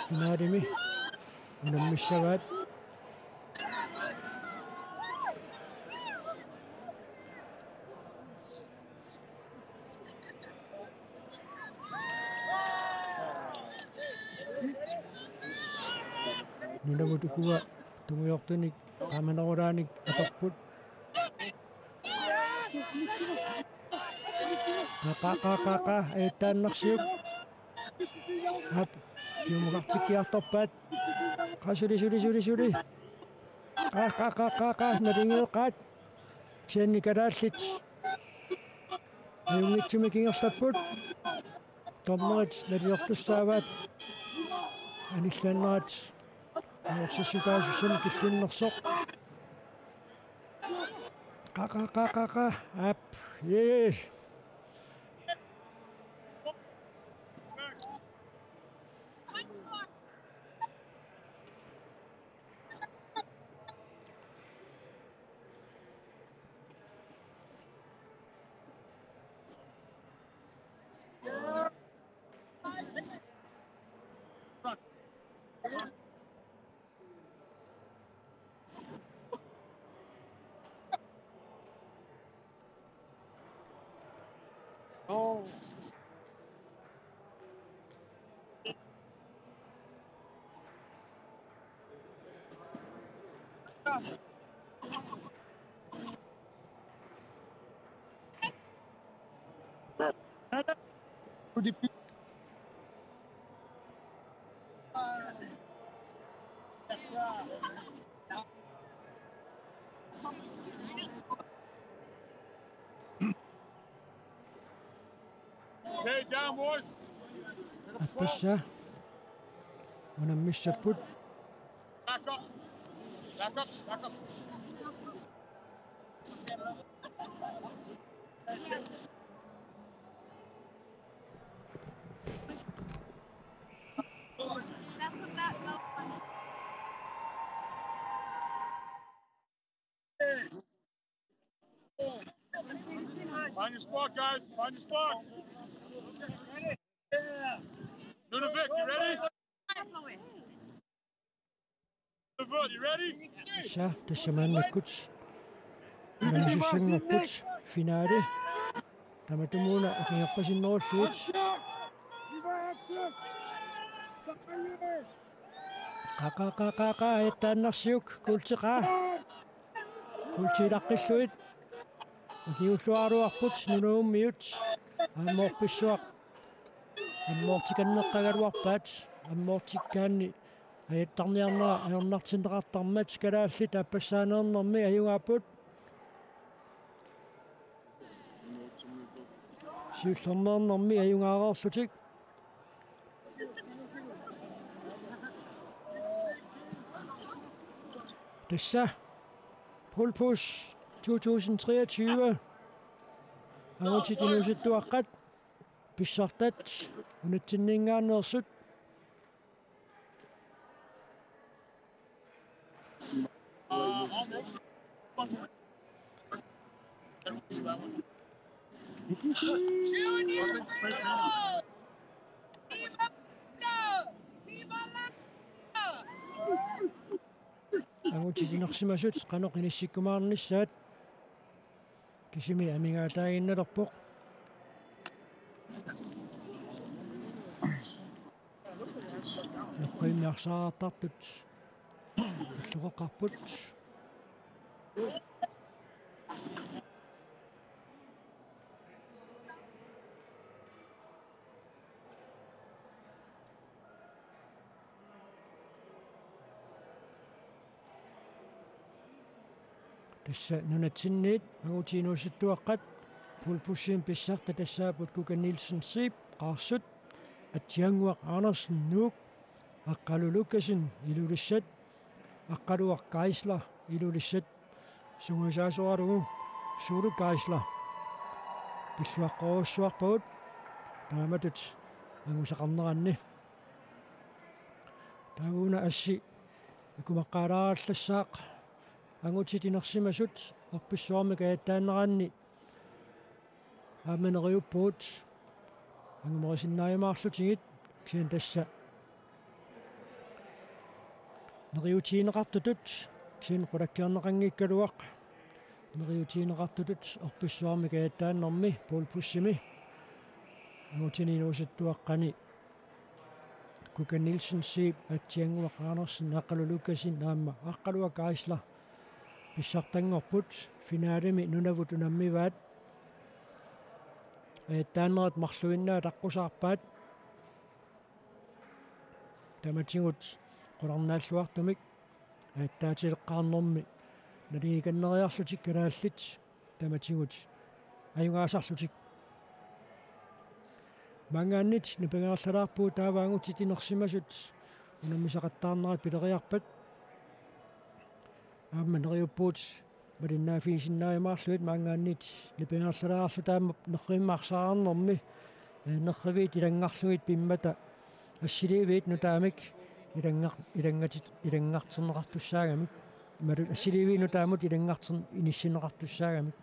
finaadimi unammissavat Nunavut ukuva tumuyortunik qamanarulaanik atorput qaqa eettaannarsiuk ap kiumuqartikkiartorpaat qasuli qaqa nalingeeqaat kianni kalaallit ayungitsumi kingerlapput tornerit naliortussaavaat anillannerat aorsissutaasussani killinnersoq qaqa ap yee Oh. Okay, down, boys. appassa unammissapput Back up. Back up. Back up. Find your spot, guys. Find your spot. Nunavut, you ready? Nunavut, you ready? sa tassamannakkuts unammissussangorput finaali tamatumuna ukiarpasinnerulluut qaqa eettaannarsiuk kultiilaqqilluit ukiulluaruarput nunuummiut aammoorpissuaq аммоортиканнеққагалуарпаат аммоортиккаанни аятарниарнера аернартинеқартармат калааллит аппассаанернэрми аюгааппут сиуллернернэрми аюгаареерлутик тасса пулпус 2023 агутитинуситтуаққат писсартат унатсиннингааneersut агутитинерсимасут qaноq inissikkумаарnissaat кисими амигаатаагинналерпоq нохоймиарсаартартут иллуқақарпут тасса нунатсинниит агутиинууситтуаққат пулпуссиим писсарта тассаапут Кука Нилсен Сип қаарсут атсиангуақ Арнерсен Нук аққалулуккасин илулиссат аққалуақ Гайслер илулиссат сунгусаасоарагу суулу Гайслер пиллуаққоруссуарпагут тааматут ангусақарнеранни таагуна асси икумаққалаараллассаақ ангутитинерсимасут орписсуармик ааттаанераанни ааманериуппуут ангумерисиннааймаарлутигит ксиан тасса нериутиинеқартутут ксиан қулаккиарнеқангиккалуақ нериутиинеқартутут орписсуармик ааттааннэрми пулпуссими ангутининуусаттуаққани Kuka Nielsen siip attiangua qaanерсин аққалулуккасин наама аққалуак аисла писсартангорпут финаалими нунавут унаммиваат таанерат марлуиннаа таққусаарпаат таматигут қуларнааллуартумик таатилеққарнэрми налигиканнериарлутик калааллит таматигут аюнгаасарлутик мангааннит нипагаарлалаарпуу тааваангутитинерсимасут унаммисақаттаарнерат пилериарпат аамманериуппуут малиннаафиисиннааймаарлуит мангааннит нипагаарлалаарлу таама нерриммаарсаарнэрми нерривит илангарлугит пиммата ассиливит нутаамик илангаартернеқартуссаагамик малу ассиливи нутаамут илангартер иниссинеқартуссаагамик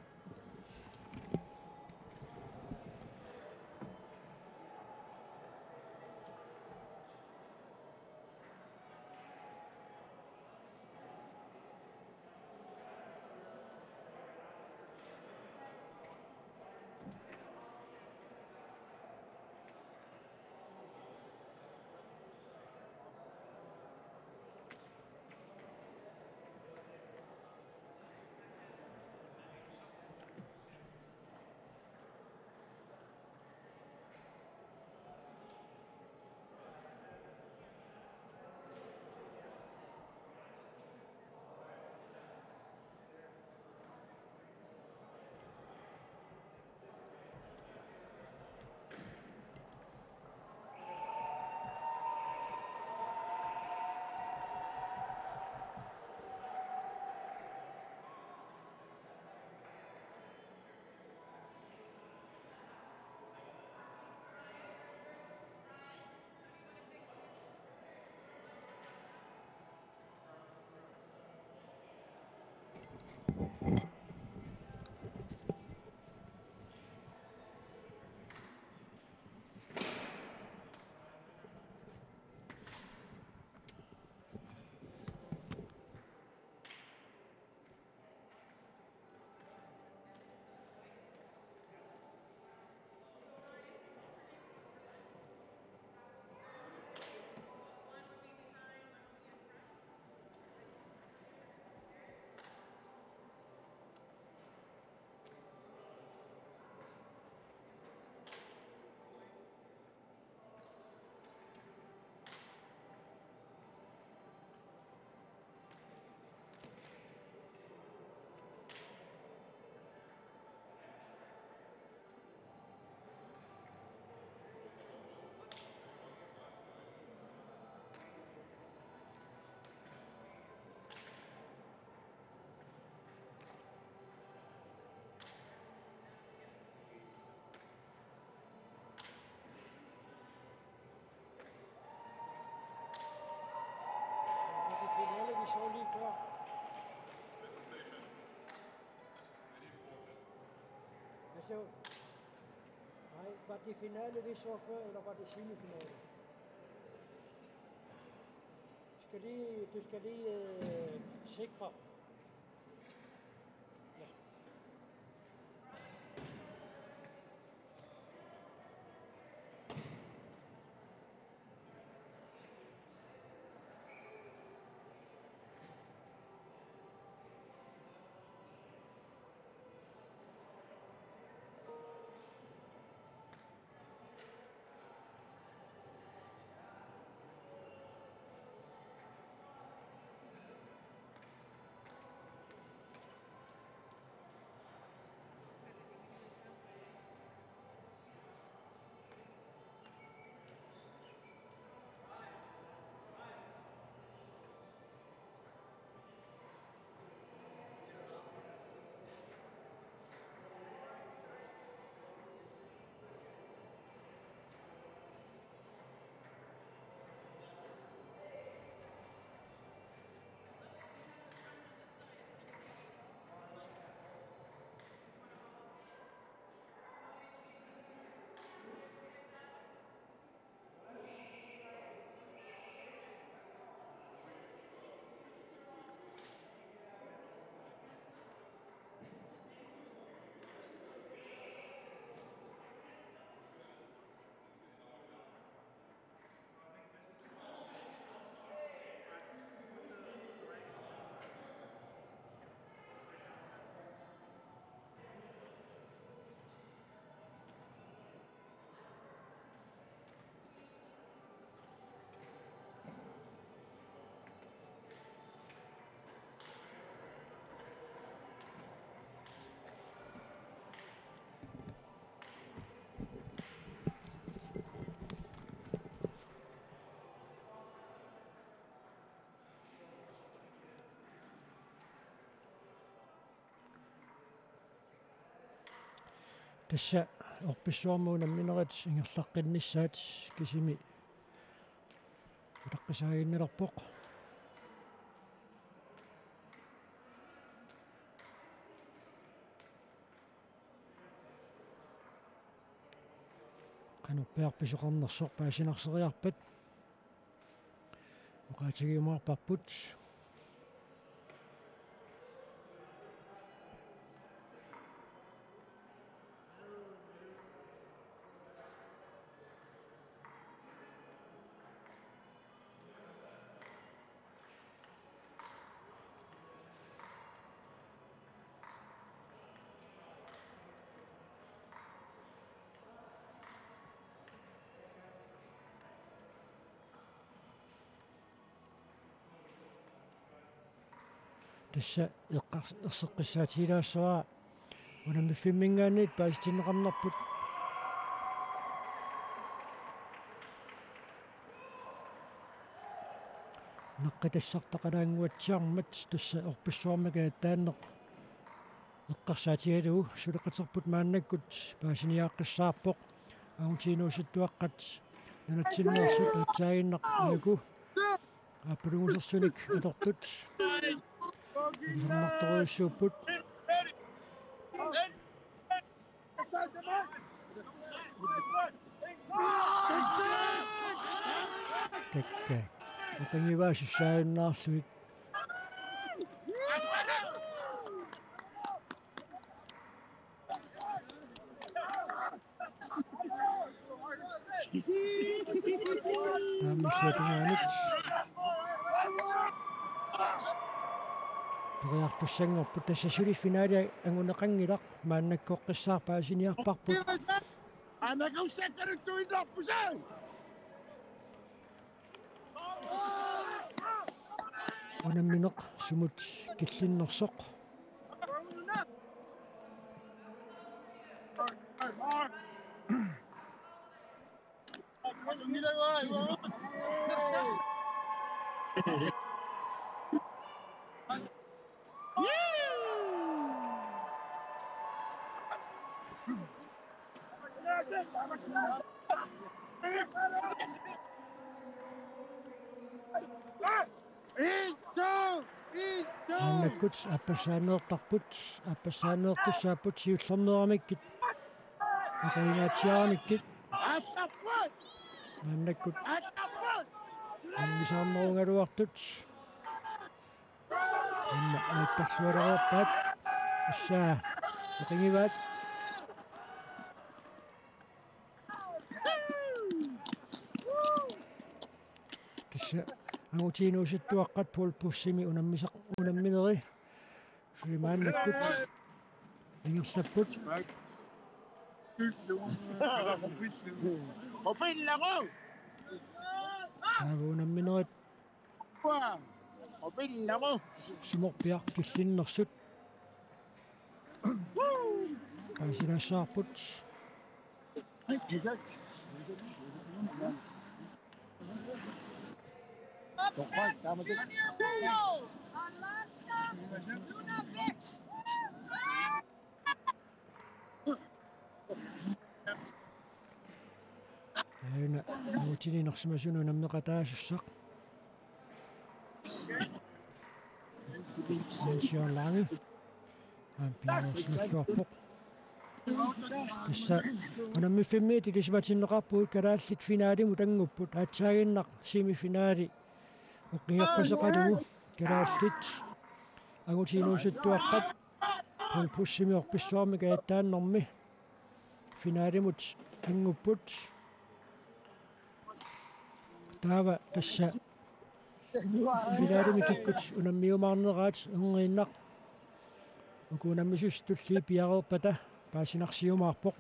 Så, nej, var det finale vi så før, eller var det semifinale? Du skal lige sikre. Ja. тасса орписсуармуунамминерат ингерлаққиннissaат кисими таққисаагиннелерпоқ кануппиарписоқарнерсоқ паасинарсериарпат оқаатигиумаарпарпут тасса эққарсеққиссаатилаассаваа унаммиффиммингаанниит паастиннеқарнарпут наққитассартақалаангуатсиармат тасса орписсуармага тааннеқ эққарсаатигалугу сулеқатерпут мааннаккут паасиниааққиссаарпоқ аунтиинууситтуаққат нанатсиннерсут атсаагиннақ аку аппалугусерсуник атортут илисарнарторуйуссууппут такка оқингиваасуссааюннаарлуит таамиссуатунгааник ториартуссангорпут тассасули финаали ангунеқангилақ мааннаккоққиссаар паасиниарпарпут анакаусаккарутуиннарпусаа унамминеқ сумут киллиннерсоқ аннаккут аппассаанеэртарпут аппассаанеэртуссааппут сиуллернерамиккит акаинаатсиарамиккит ассаппут аннаккут ассаппут аннисаарнерунгалуартут анна ааттарсуалеруаппаат ассаа оқингиваат тасса агутиинууситтуаққат пул пуссими унамминери сулимааннаккут ингерлаппут опиллагу таагуунамминерит опиллагу суморпиар киллиннерсут паасилаассаарпут аина мутининерсимасуну наммеқатаасуссақ менсиорлаанги ампиорсмиллуарпоқ тасса унаммиффиммиити кисматиннеқарпуут калааллит финаалиму тангуппут аатсаагиннақ семифинаали оқингерпасеқалугу калааллит агутиинууситтуаққат пулпуссими орписсуармика аттааннэрми финаалимут ангуппут таава тасса финаалими киккут унаммиумаарнераат энгииннақ укунаммисус тулли пиареерпата паасинарсиумаарпоқ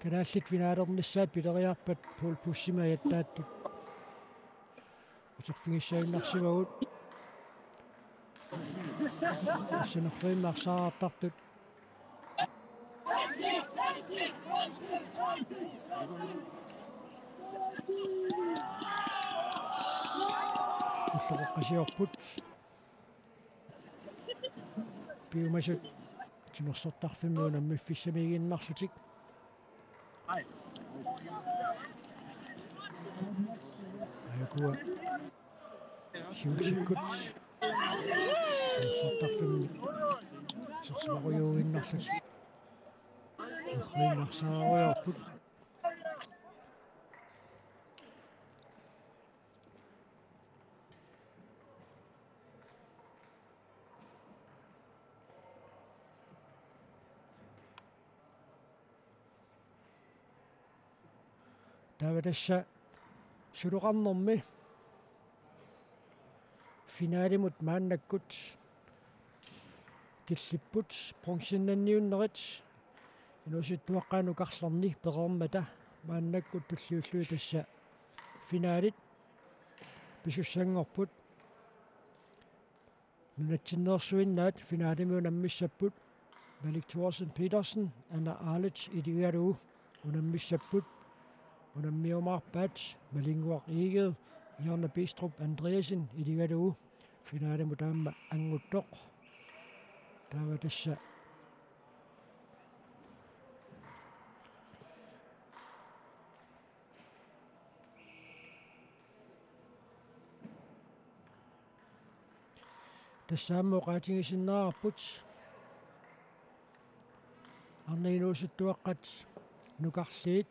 калааллит финаалернissaат пилериарпат пул пуссима яттааттут утерфигиссаиннарсимагут ассанерфииммарсаартартут уллоққасиорпут пиумасут тимерсортарфиммиуна миффиссамигииннарлутик айкуа сиусиккут тимерсортарфимми сорсмаруйуиннарлутик нэрриннарсааруйорпут тавадасса сулоқарнэрми финалимут мааннаккут киллиппут бронзиннанниуннерит инуситтуаққаану карларни перермата мааннаккут туллиуллуи тасса финалит писуссангорпут нунатсиннерсуиннаат финалимиун аммиссаппут Malik Thorsen Petersen Anna Arlech Idigaru unammiссаппут унаммиумаарпаат малингуақ иигел Jonna Bistrup Andreasen Idigaru финалиму таама ангуттоқ таава тасса тассааммоқаатингисиннаарпут арнинуусуттуаққат нукарлиит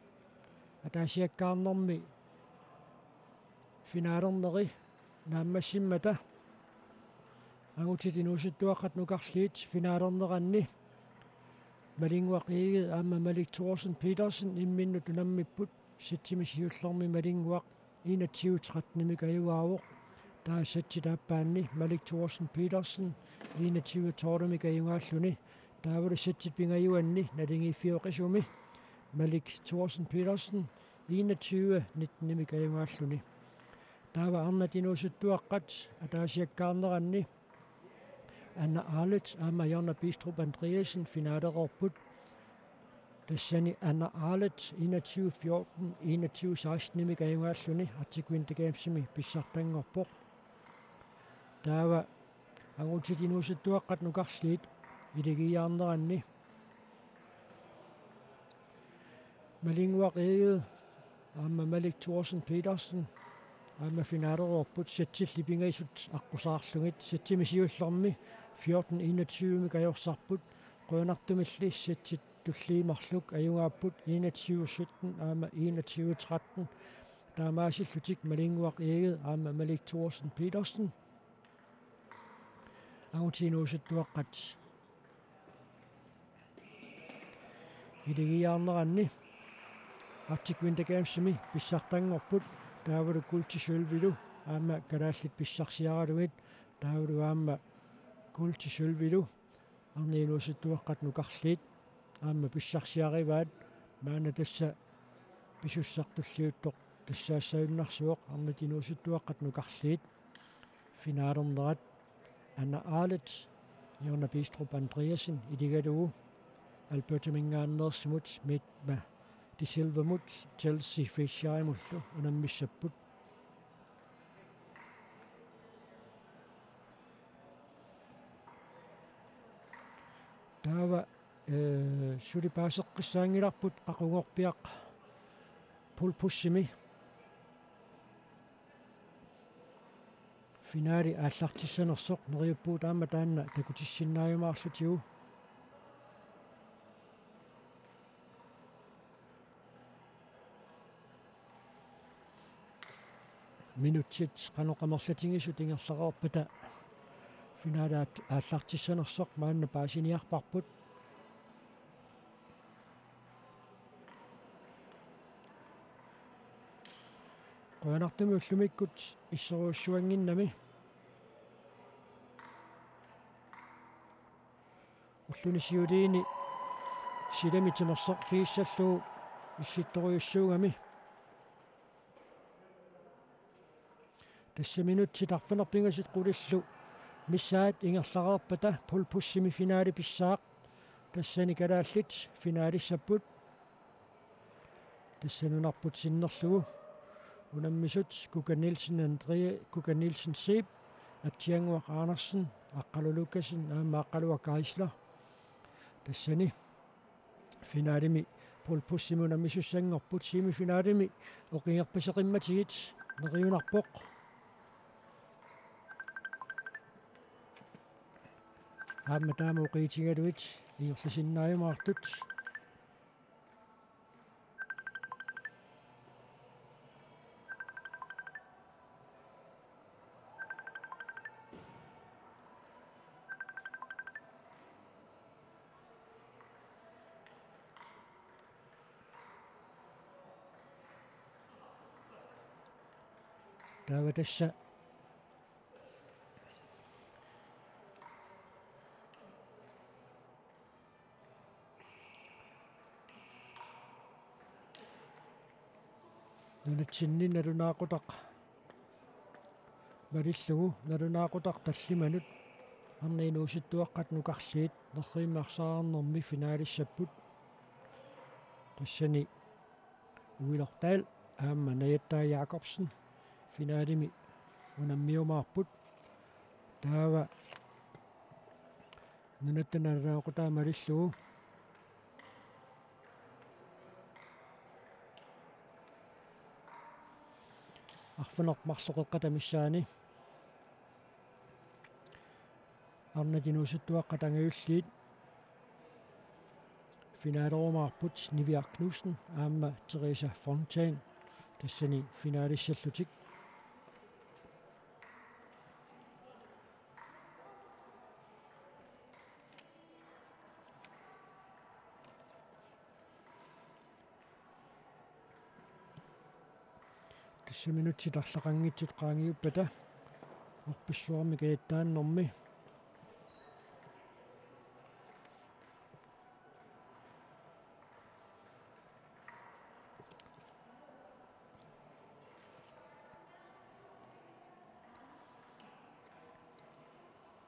атаасиаккаарнэрми финаалернери нааммассиммата агутит инуусуттуаққат нукарлиит финаалернеранни малингуақииги аама Malik Thorsen Petersen имминнут унаммиппут ситсимисиуллерми малингуақ 21-13 каюгаавоқ таасатси тааппаанни Malik Thorsen Petersen 21-12 каюгааллуни таавалу сатсит пингаюанни налингиффиоқисуми Malik Thorsen Petersen 21-19 каюгааллуни таава арнатинуусуттуаққат атаасиаккаарнеранни Anna Arlech аама Jonna Bistrup Andreasen финаалерорпут тассани Anna Arlech 21-14 21-16 каюгааллуни артикуинтакаамсими писсартангорпоқ таава агутитинуусуттуаққат нукарлиит илигиаарнеранни малингуақиигел аама Malik Thorsen Petersen аама финаалерорпут сатсиллипингаисут аққусаарлугит сатсимисиуллерми 14-21 кайорсарпут қуанартумилли сатсит туллиимарлук аюгааппут 21-17 аама 21-13 таамаасиллутик малингуақиигел аама Malik Thorsen Petersen агутинуусуттуаққат илигиаарнеранни артикуинтакаамсими писсартангорпут таавалу култисулвилу аама калааллит писсарсиаралугит таавалу аама култисулвилу арниинуусуттуаққат нукарлиит аама писсарсиариваат маана тасса писуссартуллиуттоқ тассаассаюннарсуоқ арнатинуусуттуаққат нукарлиит финаалернерат Anna Arlech Jonna Bistrup Andreasen Idigaru Alberta Mingaannersimut mitma Disilvamut Chelsea Fishaimullu unammissapput taava sulipaaseqqissaangilarput qaqungorpiaq pulpussimi финаали ааллартиссанерсоқ нериуппуу таама таанна такутиссиннааюмаарлутигу минутсит каноқамерлатингису тингерлақарпата финаалаат ааллартиссанерсоқ маанна паасиниарпарпут қуанартуми уллумиккут иссеруussуангиннами уллунисиулиини силамитимерсоқ фииссаллуу исситторуйуссуугами тасса минутси тарфанерпингасут қулиллу миссаат ингерлақарпата пулпуссими финаали писсаақ тассани калааллит финаалиссаппут тассанунарпут синнерлугу unammisut Kuka Nielsen Andrea Kuka Nielsen Seep Attianguaq Andersen aqqalulukasin aamaaqqaluak Aisler tassani finaalimi pulpussimu unammisussanngorput semifinaalimi oqingerpiseqimmatigit neriunarpoq aamma taama uqiitigaluit iorlisinnaayumaartut taava tassa nunatsinni nalunaaqutaq valillugu nalunaaqutaq tallimanut arniinuusittuaqqat nukarliit nerriimmaarsaarnermi finaalissapput tassani uilortaal aamma Najattaa Jacobsen finaalimi unammiumaarput taava nunattanalaaqutaa malillugu arfunermarsoqeqqatamissaani arnatinuusuttuaqqat angayulliit finaalerumaarput Niviaq Knudsen aamma Teresa Fontaine tassani finaaalissallutik тассаминутситарлақангитсут qaangiuppata орписсуарми кааттааннэрми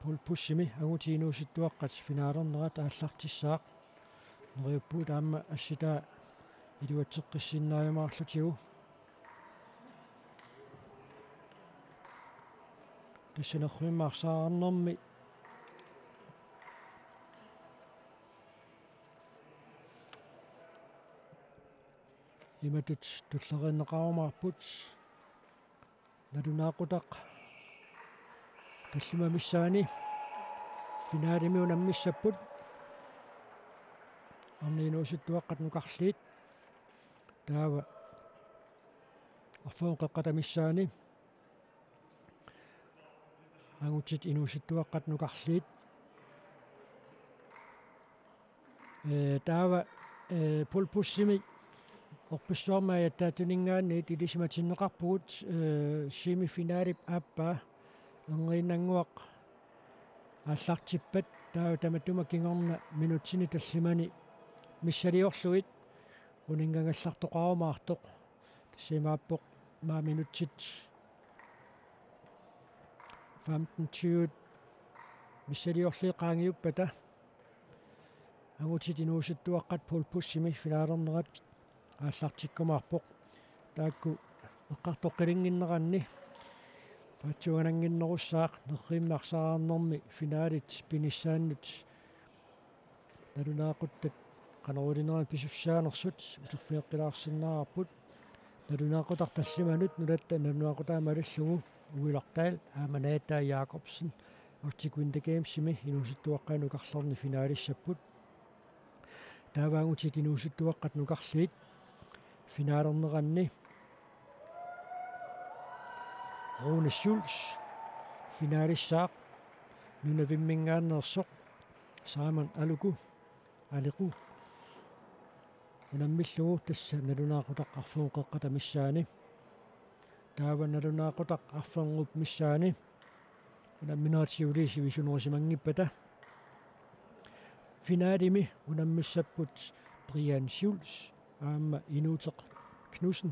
пулпуссими агутиинууситтуаққат финаалернерат ааллартиссаақ нериуппуут аама асситаа илуатсеққиссиннааюмаарлутигу тассанерруиммаарсаарнэрми иматут туллериннеқарумаарпут налунаақутақ таллимамиссаани финаалими унаммиссаппут арниинууситтуаққат нукарлиит таава арфуунқеққатамиссаани агутит инууситтуаққат нукарлиит таава пулпуссими орписсуармаа яттаатунингаанни илисиматиннеқарпугут семифинаалип ааппаа ангиинангуақ ааллартиппат таава таматтума кингорна минутсини таллимани миссалиорлуит унингангаллартоқарумаартоқ тассимааппоқ маа минутсит 15-20 миссалиорлиқаангиуппата агутит инууситтуаққат пулпуссими филаалернерат ааллартиккумаарпоқ таакку эққартоққилингиннеранни патсуанангиннеруссаақ нерриммарсаарнэрми финалит пиниссааннут налунаақуттат канарулинеран писуссаанерсут утуффиэққилаарсиннаарпут налунаақутар таллиманут нулатта налунаақутаамалиллугу уилартаал аама Najattaa Jacobsen Arctic Winter Gamesimi инууситтуаққаа нукарлерни финалиссаппут тааваагутит инууситтуаққат нукарлиит финаалернеранни Rune Schulz finalissaaq нунавиммингааннерсоқ Simon Алиқу унаммиллугу тасса налунаақутақ арфуунқеққатамиссаани таава налунаақутақ арфангуп миссаани унамминаатиулиси висунерисимангиппата финалими унаммиссаппут Brian Schulz аама Inutaq Knudsen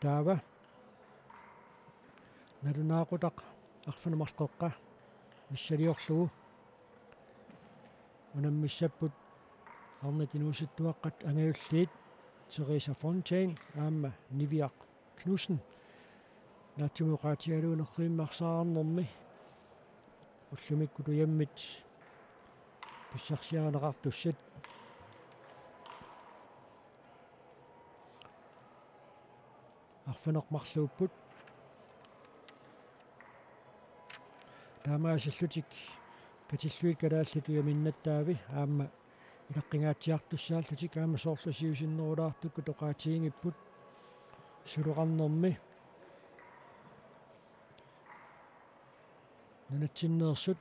таава налунаақутақ арфунамарқеққа миссалиорлугу унаммиссаппут арнатинууситтуаққат ангаюллиит Teresa Fontaine aamma Niviaq Knudsen naatumuqaatigaluunerriimmarsaarnermi ullumikkutuyammit pissarsianeqartussat арфанеқмарлууpput таамаасиллутик катиллуит калааллатуяминнаттаави аама илаққингаатсиартуссааллутик аама соорлусиусиннерулаартукку тоқаатиингиппут сулоқарнерми нунатсиннеерсут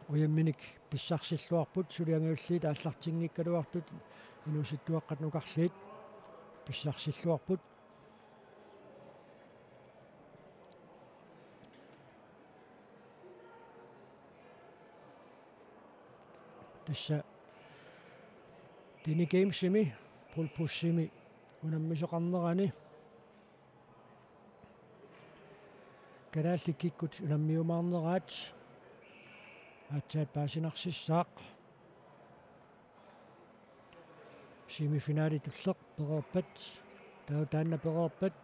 уямминик писсарсиллуарпут сулиангиуллиит ааллартингиккалуартут инуситтуаққат нукарлиит писсарсиллуарпут тасса тини геймсими пулпуссими унаммисоқарнерани калаалликкиккут унаммиумаарнераат аатсаат паасинарсиссаақ семифинаали туллеқ перерпат таанна перерпат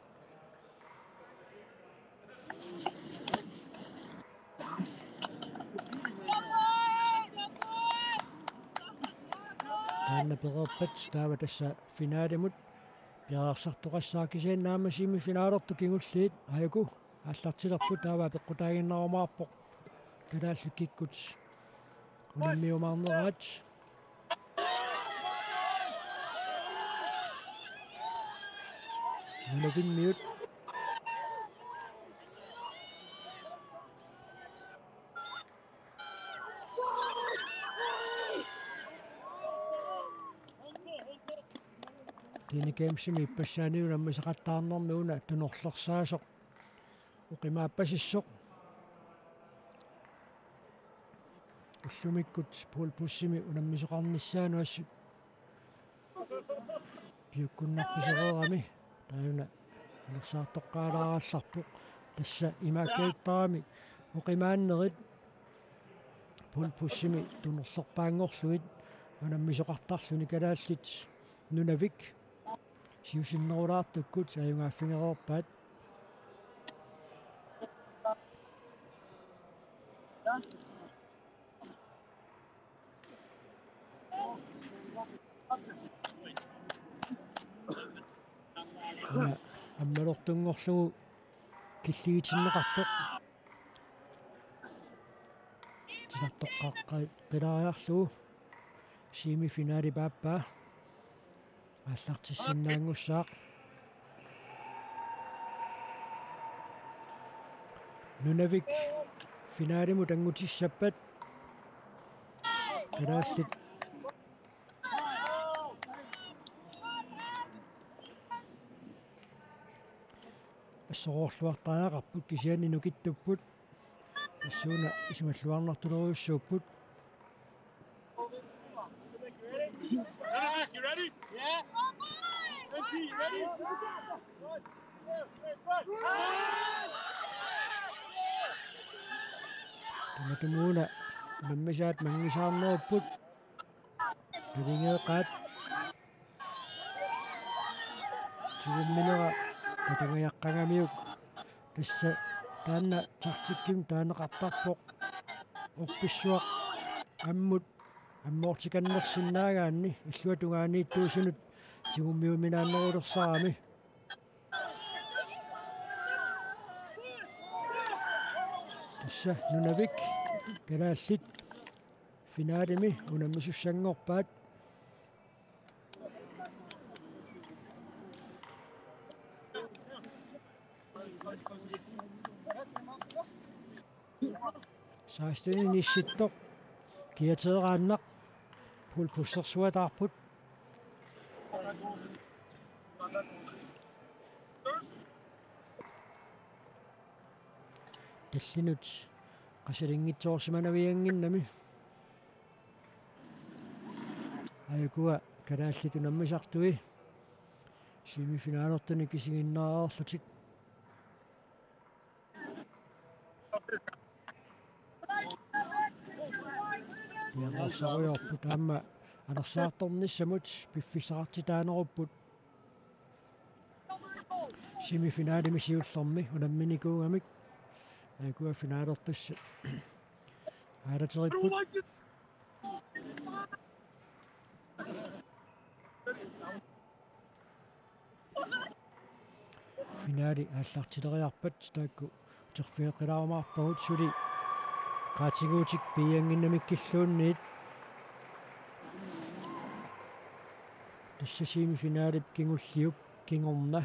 таанна перерпат таава тасса финаалимут пиарсартоқассаакисианнаама семифинаалерту кингуллиит аяку ааллартилерпут таава пеққутаагиннарумаарпоқ калаалликкиккут унаммиумаарнераат Nunavin mute. Tini kemsimi ippassani unammisaqattaarnermi una tunorlersaasuq uqimaapasissoq уллумиккут пулпуссими унаммисоқарнissaanu ассут пиуккуннарписереерами тааюна нерсаартоққаалараалларпоқ тасса имааккаиттарами уқимааннерит пулпуссими тунерлерпаангорлуит унаммисоқартарлуни калааллит нунавик сиусиннерулаартуккут аюнгааффингерерпаат аммалортунгорлугу киллигитиннеқартоқ тилартоққаққа қилаариарлугу семифинаали пааппаа ааллартиссиннаангуссаақ нунавик финаалиму тангутиссаппат калааллит ассороорлуартааақарпут кисиани нукиттуппут тассууна исумаллуарнартулеруйуссууппут You ready? Yeah. You ready? таматумууна наммисаат мангисаарнеруппут калингеэқаат тигумминера катангаяққангамиук тасса таанна тартикким таанеқартарпоқ орписсуақ аммут аммоортиканнерсиннаагаанни иллуатунгаанииттуусунут тигуммиуминааннерулерсарами тасса нунавик калааллит финаалими унаммисуссангорпаат саастини нисситтоқ киатерааннақ пулпуссерсуатаарпут таллинут qasaliнгитсоорсиманавиангиннами аюкуа калааллиту наммисартуи семифинаалертани кисигиннааарлутик яасаруйорпут аама анерсаарторнissamut пиффисаартитааnerupput семифинаалими сиуллэрми унамминикуугамик акуа финаалертусса аалатериппут финаали ааллартилериарпат таакку терфиэқилаарумаарпагут сули qaatiguutik piianginnamikkilluunniit тассасими финаалип кингуллиуп кингорна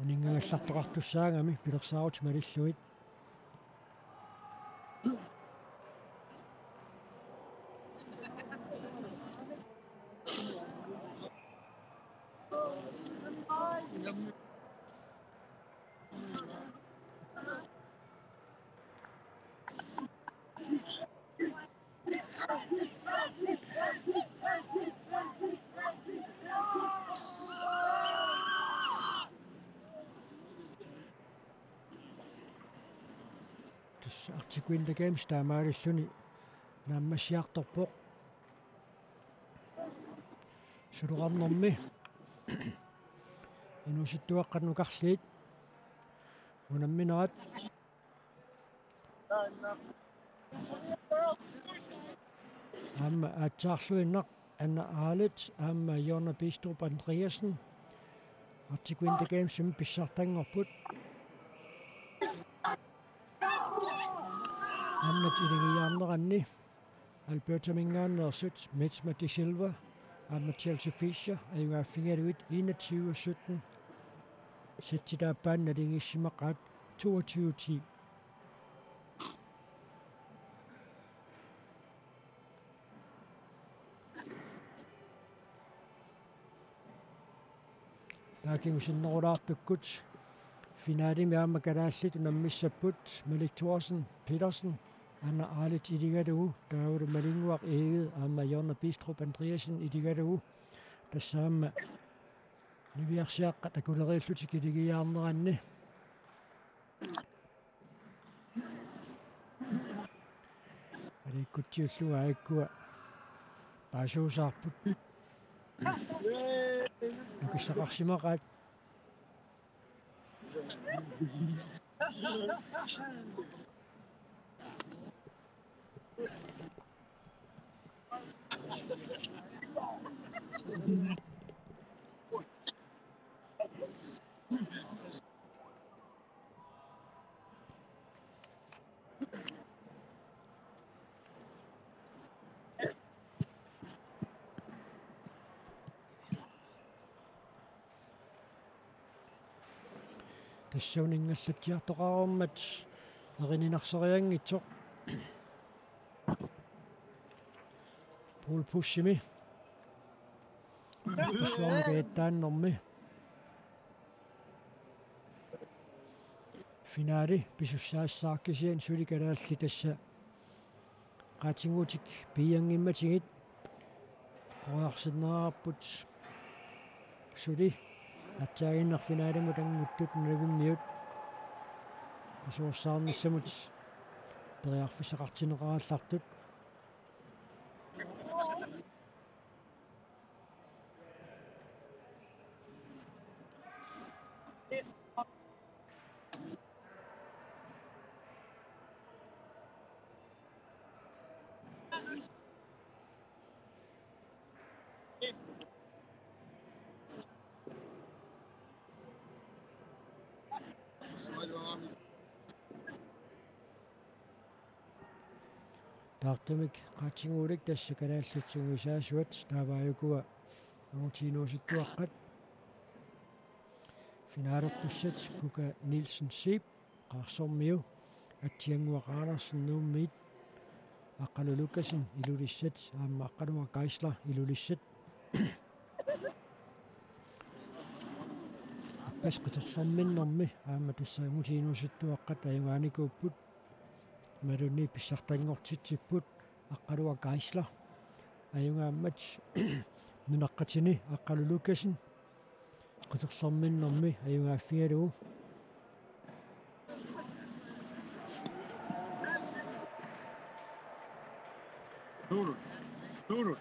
нингагаллартоқартуссаагами пилерсаарут малиллуит Artikuin the games taamaalilluni naammassiartorpoq suluqarnermi inusittuaqqannukarliit unamminerat aamma aatsaarluinnaq anna aalit aamma Jonna Bistrup Andreasen Artikuin the games sim pissartangorput Amnat iligiarneranni Alberta Mingaannersut Mets Matti Silva Amnat Chelsea Fischer ayugaaffingaluit 21-17 Sitsitaappaanna ligissimaqqaat 22-10 Taakingusinnerulaartukkut finaalimi aamma kalaallit unammissapput Malik Thorsen Petersen Anna Arlit iligalugu taavulu malinguaq eeget aamma Jonna Bistrup Andreasen iligalugu tassaamma niviarsiaqqa takuleriullutik iligiaarneranni alikkutsiulluga aikkua paasuusaarput nukissaqarsimaqaat тассаунингаллатсиартоqarummat erininerseriangitsoq Paul Pushimi Pussuarnukayattaannermi finaali pisussaassaarkisian sulikalaalli tassa qaatinguutik piiangimmatigit qoarsinnerarput suli атсаагиннарфинааламу тангуттут налавиммиут qasuursаарnissamut периарфисақартинеқараллартут таартамик qaatsinguulik tassa kalaallutsigusaasuat taavaayukua angutiinuusittuaqqat finaalertussat kuka Nielsen Seep qaarsormiu attianguaqaalarsinnuummiit aqqalu Lukasen ilulissat aamma aqqaluga Geisler ilulissat pasqitersorminnermi aamma tassa angutiinuusittuaqqat ayugaanikuupput malunni pissartangortitsipput aqqaluga Geisler ayungaammat nunaqqatini aqqalu Lukasen qitersorminnermi ayungaaffigalugu Duro. Duro.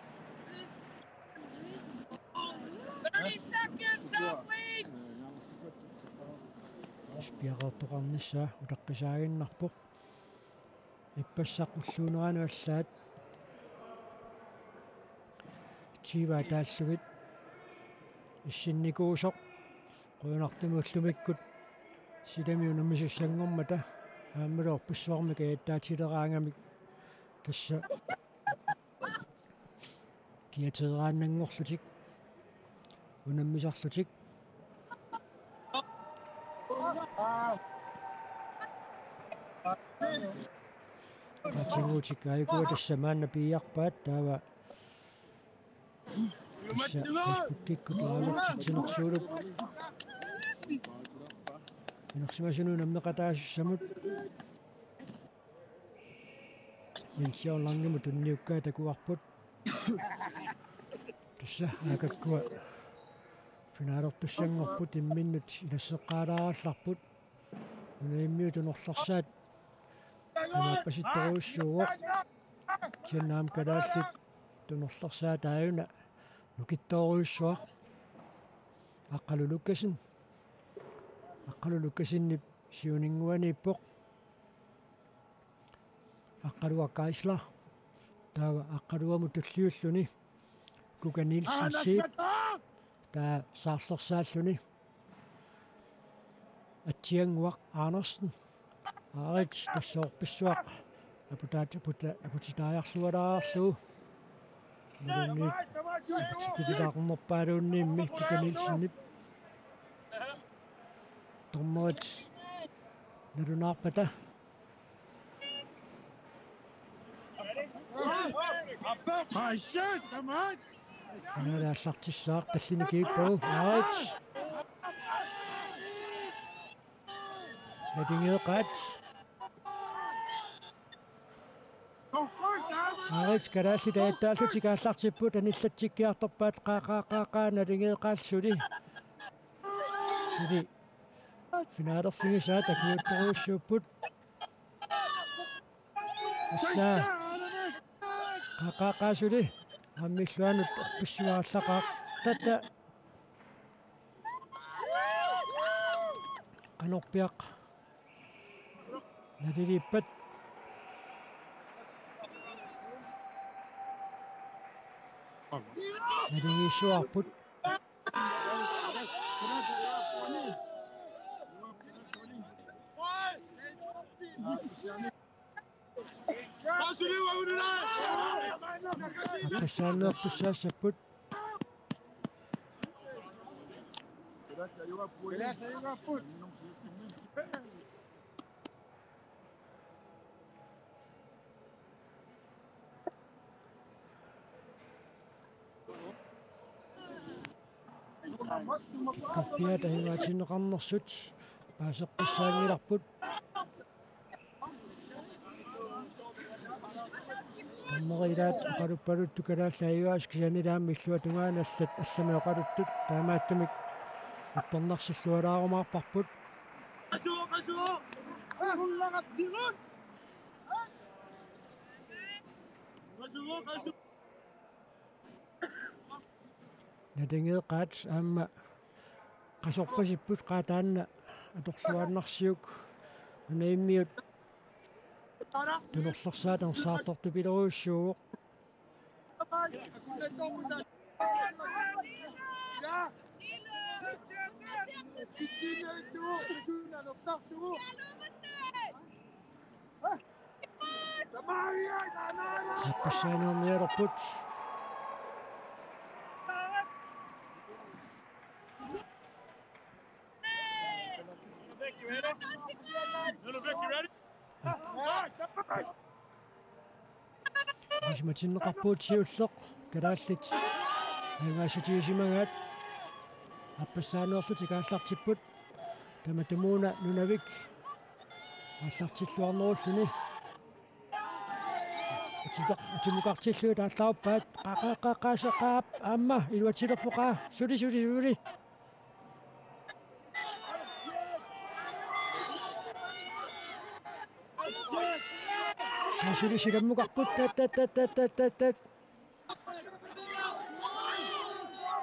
30 seconds, athletes! Спиареэртоқарнissaa утаққисаагиннарпоқ иппассаққуллуунерану аллаат тива таассугит иссинникуусоқ қуйунартимуллумиккут силамиунаммисуссангормата ааммалоор пуссуарми кааттаатилераангамик тасса киатерааннангорлутик унаммисарлутик Katsinguutik aikua tässä maanna piiarpaat taava tässä Facebook-tikkut laalutsitsinersuulup inersimasunu nammeqataassussamut yansiorlarnimu tunniukkaa takuarput tässä aakakkua finaalertussangorput imminnut ilasseqqaalaarallarput unaimmiutunorlarsaat Panappasittoruussuuq Kiannaam kalaallit tunorlarsaa taajuna nukittoruussuaq aqqalulukkasinni siuninguaniippoq aqqaluaqqaisla taava aqqaluamu tulliulluni kukanilsissiip taa saarlersaalluni atsianguaq Andersen Arit tassoorpissuaq aputitaajarlualaarluu nunni aputitilaaqummerpaaluunniimmi kukanilsinnip tormorit nalunaarpata My shit, come on. finaalaallartissaaq qallinikiippuu arit nadingeeqaat Go for it, Tyler. Arit kalaassi taataallutikaallartipput anillatsikkiartorpaat qaaqaaqaaqaa nalingeeqaassuli suli finaalerfigisaa takiuttoruussuupput assaa qaaqaaqaasuli ammilluanut orpissuarallaqaaq tatta qanorpiaq nalilippat nalingiissuarput appassaanneerpussaassapпут Kappiat ahimaatineqarnersut paaseqqussaangilarput Tammerilaat aqaluppalut tukalaallaajuaas kisanilaammi tungaanassat allamioqaluttut taamaattamik ippernersillualaarumaarparput natingeeqaat aamma qasorpasipput qaataanna atorluannarsiuk unaimmiut tunorlarsaat ersaartortupileruussuuq appassaanерниалерпут Ismatinneqarpuutsiulleq kalaallit angaasutiisimangaat appassaanерсути кааллартиппут таматамууна нунавик аллартиллуарнеруллуни атимукартиллуи тааллаарпаат qaqaqqaqqaasaqaap аама илуатилерпоqaa сули Taasuli silammuqarput tat.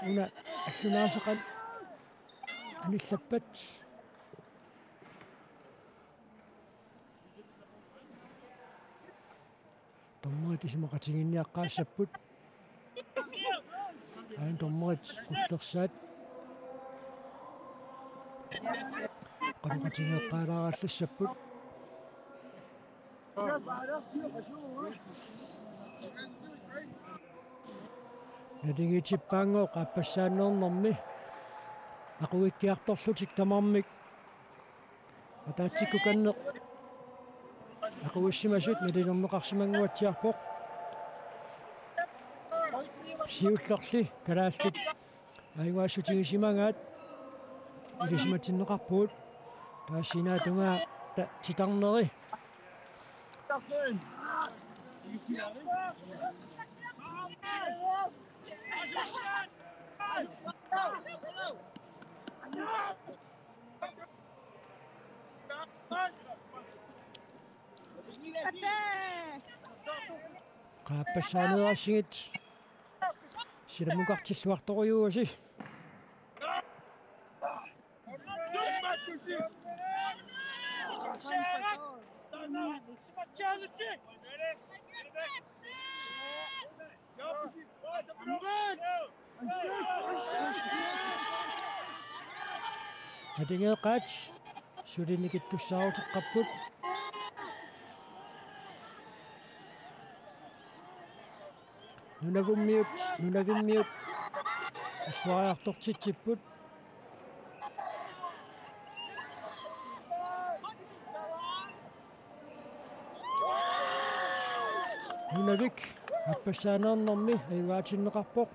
Una allunaasaqan anillappat. Tommoit ismaqatinginniaqqaassaput. Ain tommoit qullersaat. Qanuqatingeqqaalaaraallassaput. Nadingitippaangoo qaappassaanneernermi aquikkiartorlutik tamarmik ataatikku kanneq aquissimasut nalinerneqarsimanguatsiarpoq siullerli kalaallut aiguaassutigisimagaat ilismatinneqarpuut taassinaatунгаа titarneri qaappassaanerassingit silamuqartilluartorujuusi Adingeeqaat sulinikittussaaruteqqapput nunagummiut assuariartortitsipput nunavik appassaanernermi aivaatinneqarpoq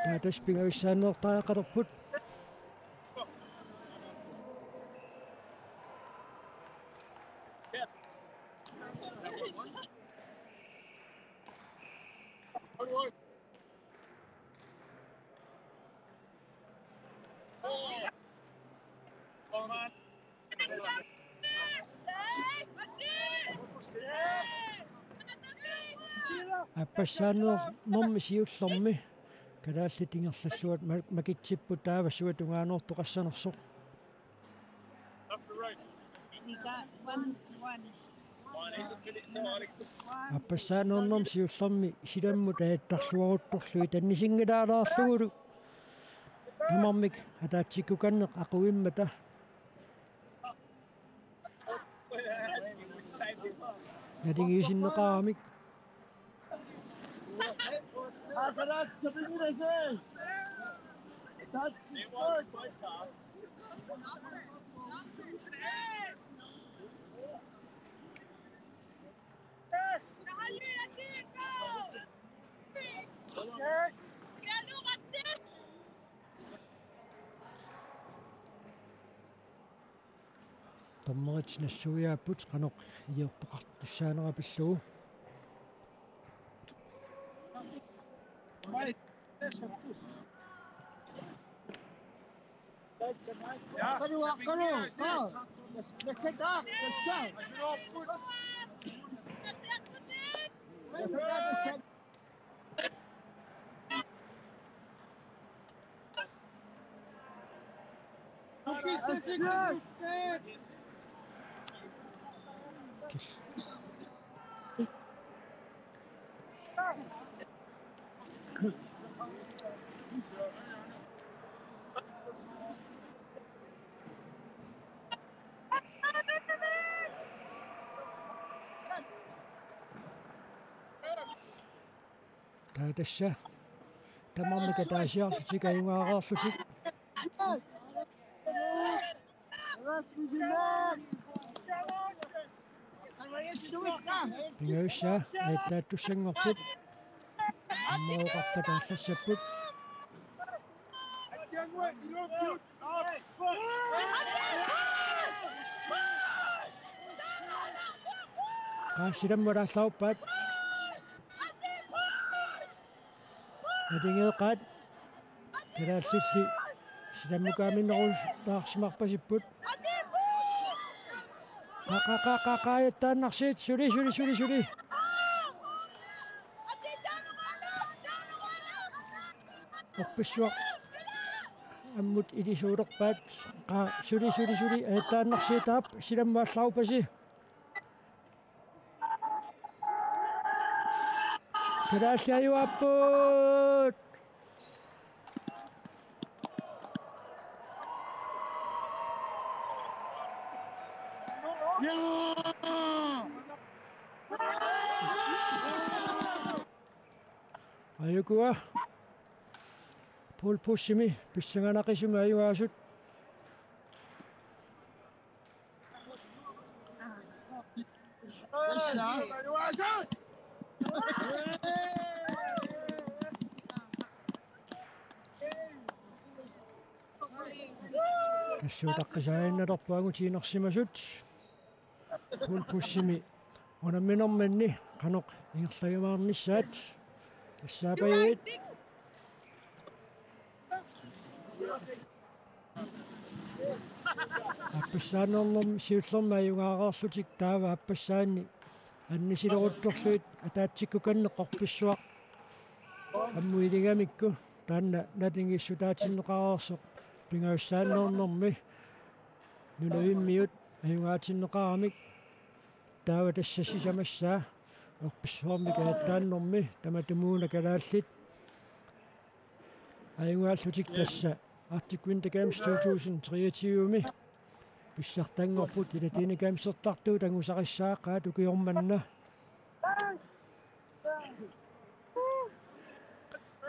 taataspingavissaanertaaqalerput аппассааnernermi siullermi kalaallitingerlalluat makitsipput taavassuat ungaanuortoqassanersoq аппассааnernermi siullermi silammu taattarluaruttorlui tannisingilaalaarlugulu tamarmik ataatsikku kanneq aquimmata nalingiisinneqaaramik tommerits nassugiaapput qanoq iortoqartussaaneraapillugu taatassa tamarmika taasiarlutik ayungaaqaarlutik pingaussa aittaattussanngorput ammoqarpa taallassapput qaassilammalaarlauppaat adingeeqaat kalaallalli Sidamukaaminnerus taarsimarpasipput. Qaqqaqqaqqaqqaayattaannarsiit suli. Orpissuaq ammut ilisuulerpaat qa suli ayattaannarsiitaap silammaallарupasi. Kadaalliajuapput. Ayukua pulpussimi pissanganaqisumi ajuaasut. Tassuutaqqisaainnalerpuangutiinersimasut pulpussimi unamminermanni qanoq ingerlajumaarnissaat тассаапаюит аппассаанернэрм сиуллерма аюгаареерлутик таава аппассаанни аннисилерутторлуит атаатсиккуканнеққорписсуақ аммуилигамикку таанна натингиссутаатиннеқарерсоқ пингауссааннернэрми нулавиммиут аюгаатиннеқарамик таава тассасисамассаа орписсуарми кааттааннэрми таматумууна калааллит аюгааллутик тасса Arctic Winter Games 2023-ми писсартангорпут илатинигамсертартуу тангусарissааққаа тукиорманна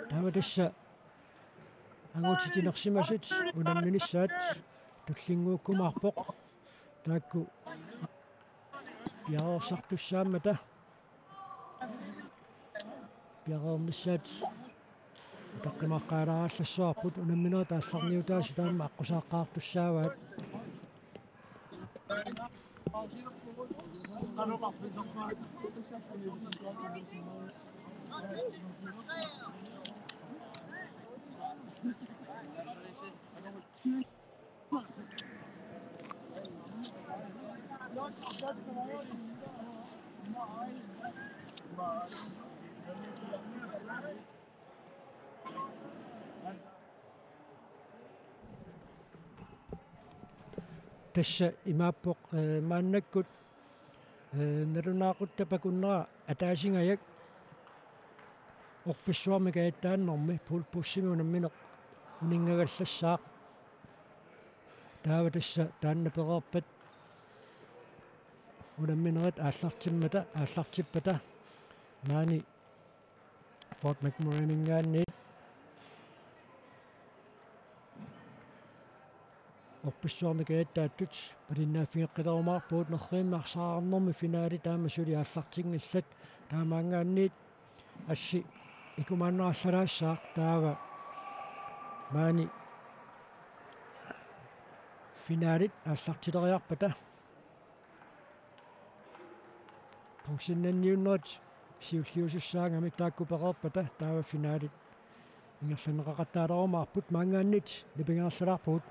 тава тасса ангутитинерсимасут унамминissaат туллингууккумаарпоқ таакку пиареерсартуссаамата пиареернissaat таққимаққааларааллассуарпут унамминера таалларниутааси таама аққусааққаартуссааваат тасса имааппоқ мааннаккут налунаақуттапакуннера атаасингаяк орписсуарми кааттааннэрми пулпуссими унамминеқ унингагаллассаақ таава тасса таанна перерпат унамминерат ааллартиппата наани Fort McMurray мингаанни орписсуарми кааттааттут палиннааффингеққилерумаарпуут неррииммаарсаарарнэрми финаали таама сули ааллартингиллат таамаангаанниит асси икумааннераллалаассаақ таава маани финалит ааллартилериарпата понсиннанниуннерат сиуллиусуссаагами таакку перерпата таава финалит ингерланеқақаттаалерумаарпут маангааннит липингерлалаарпут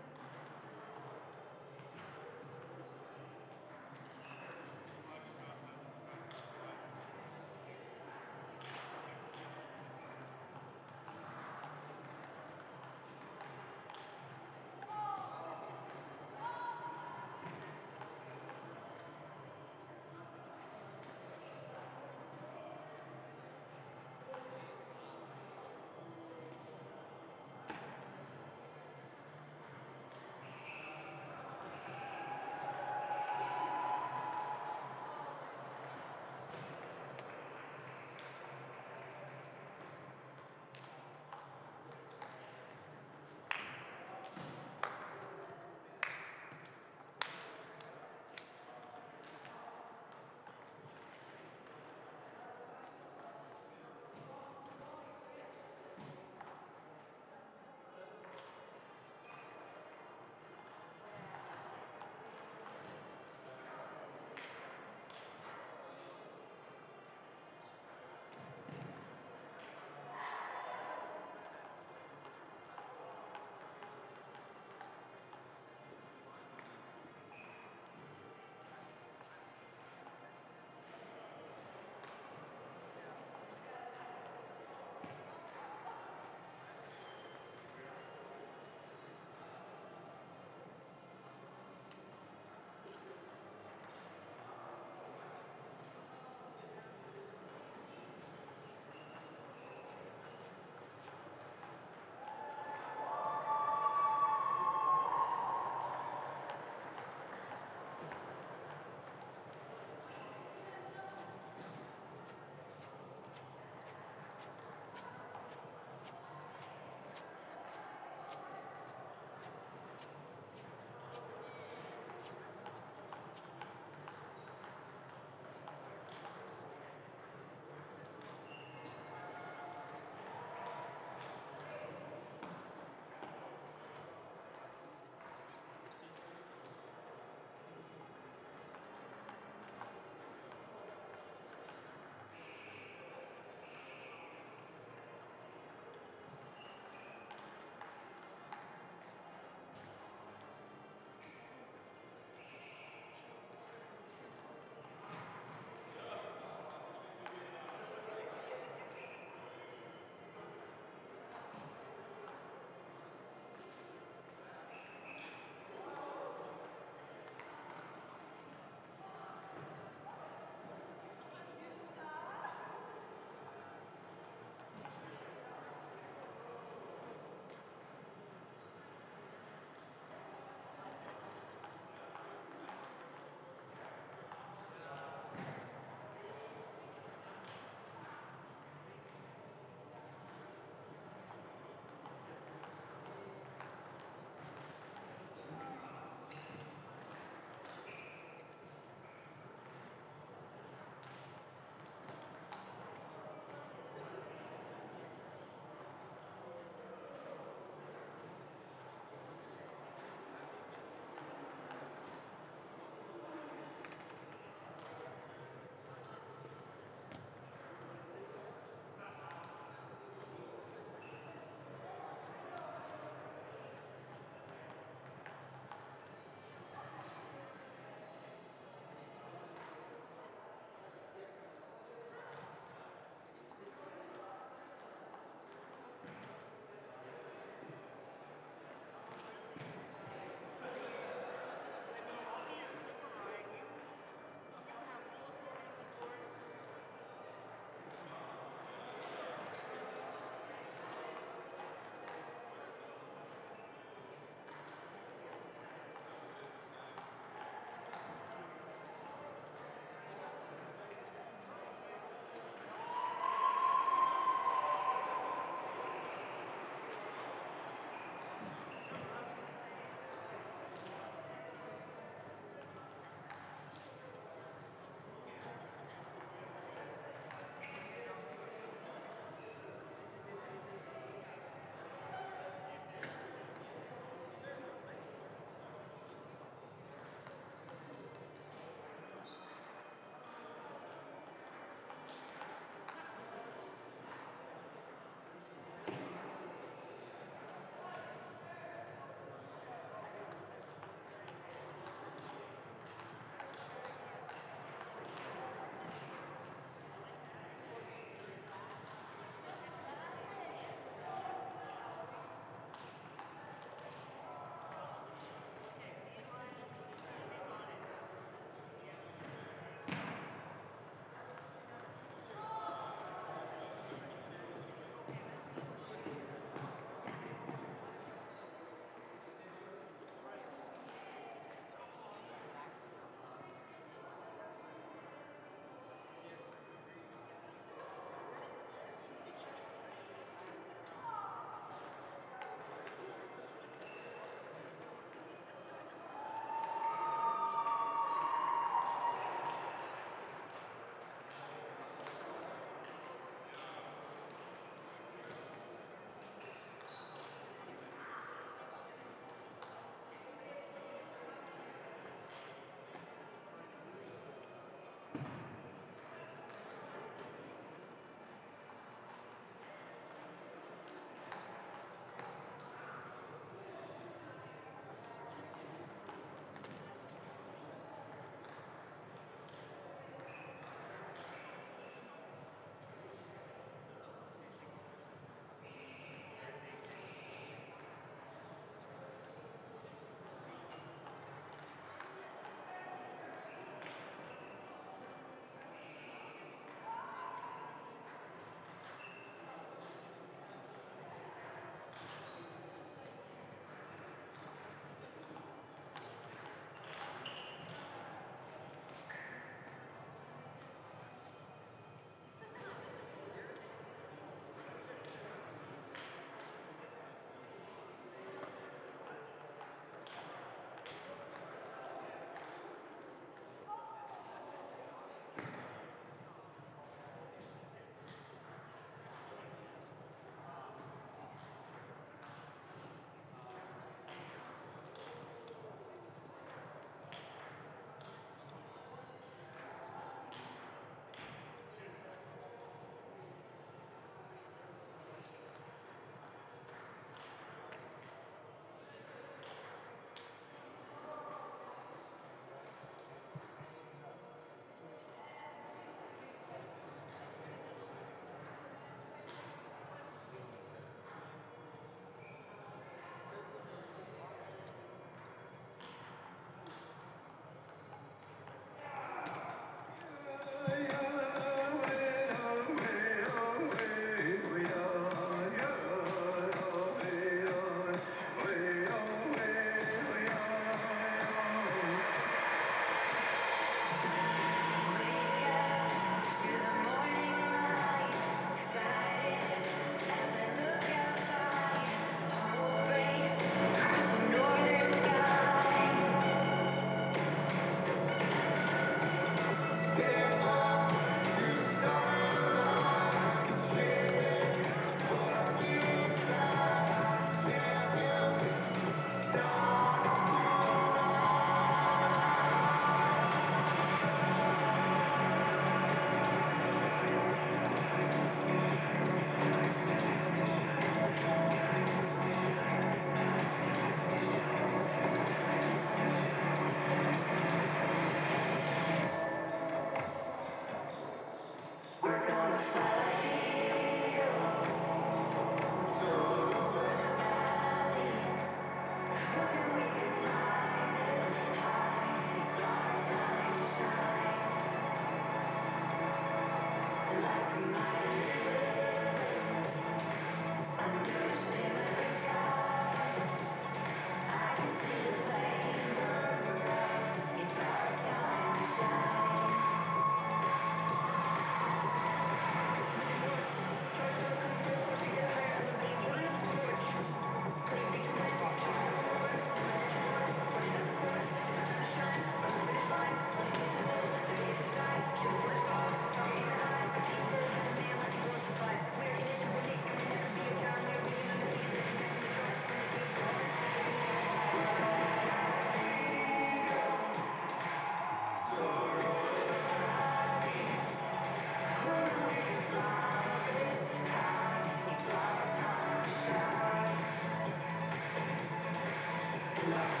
Table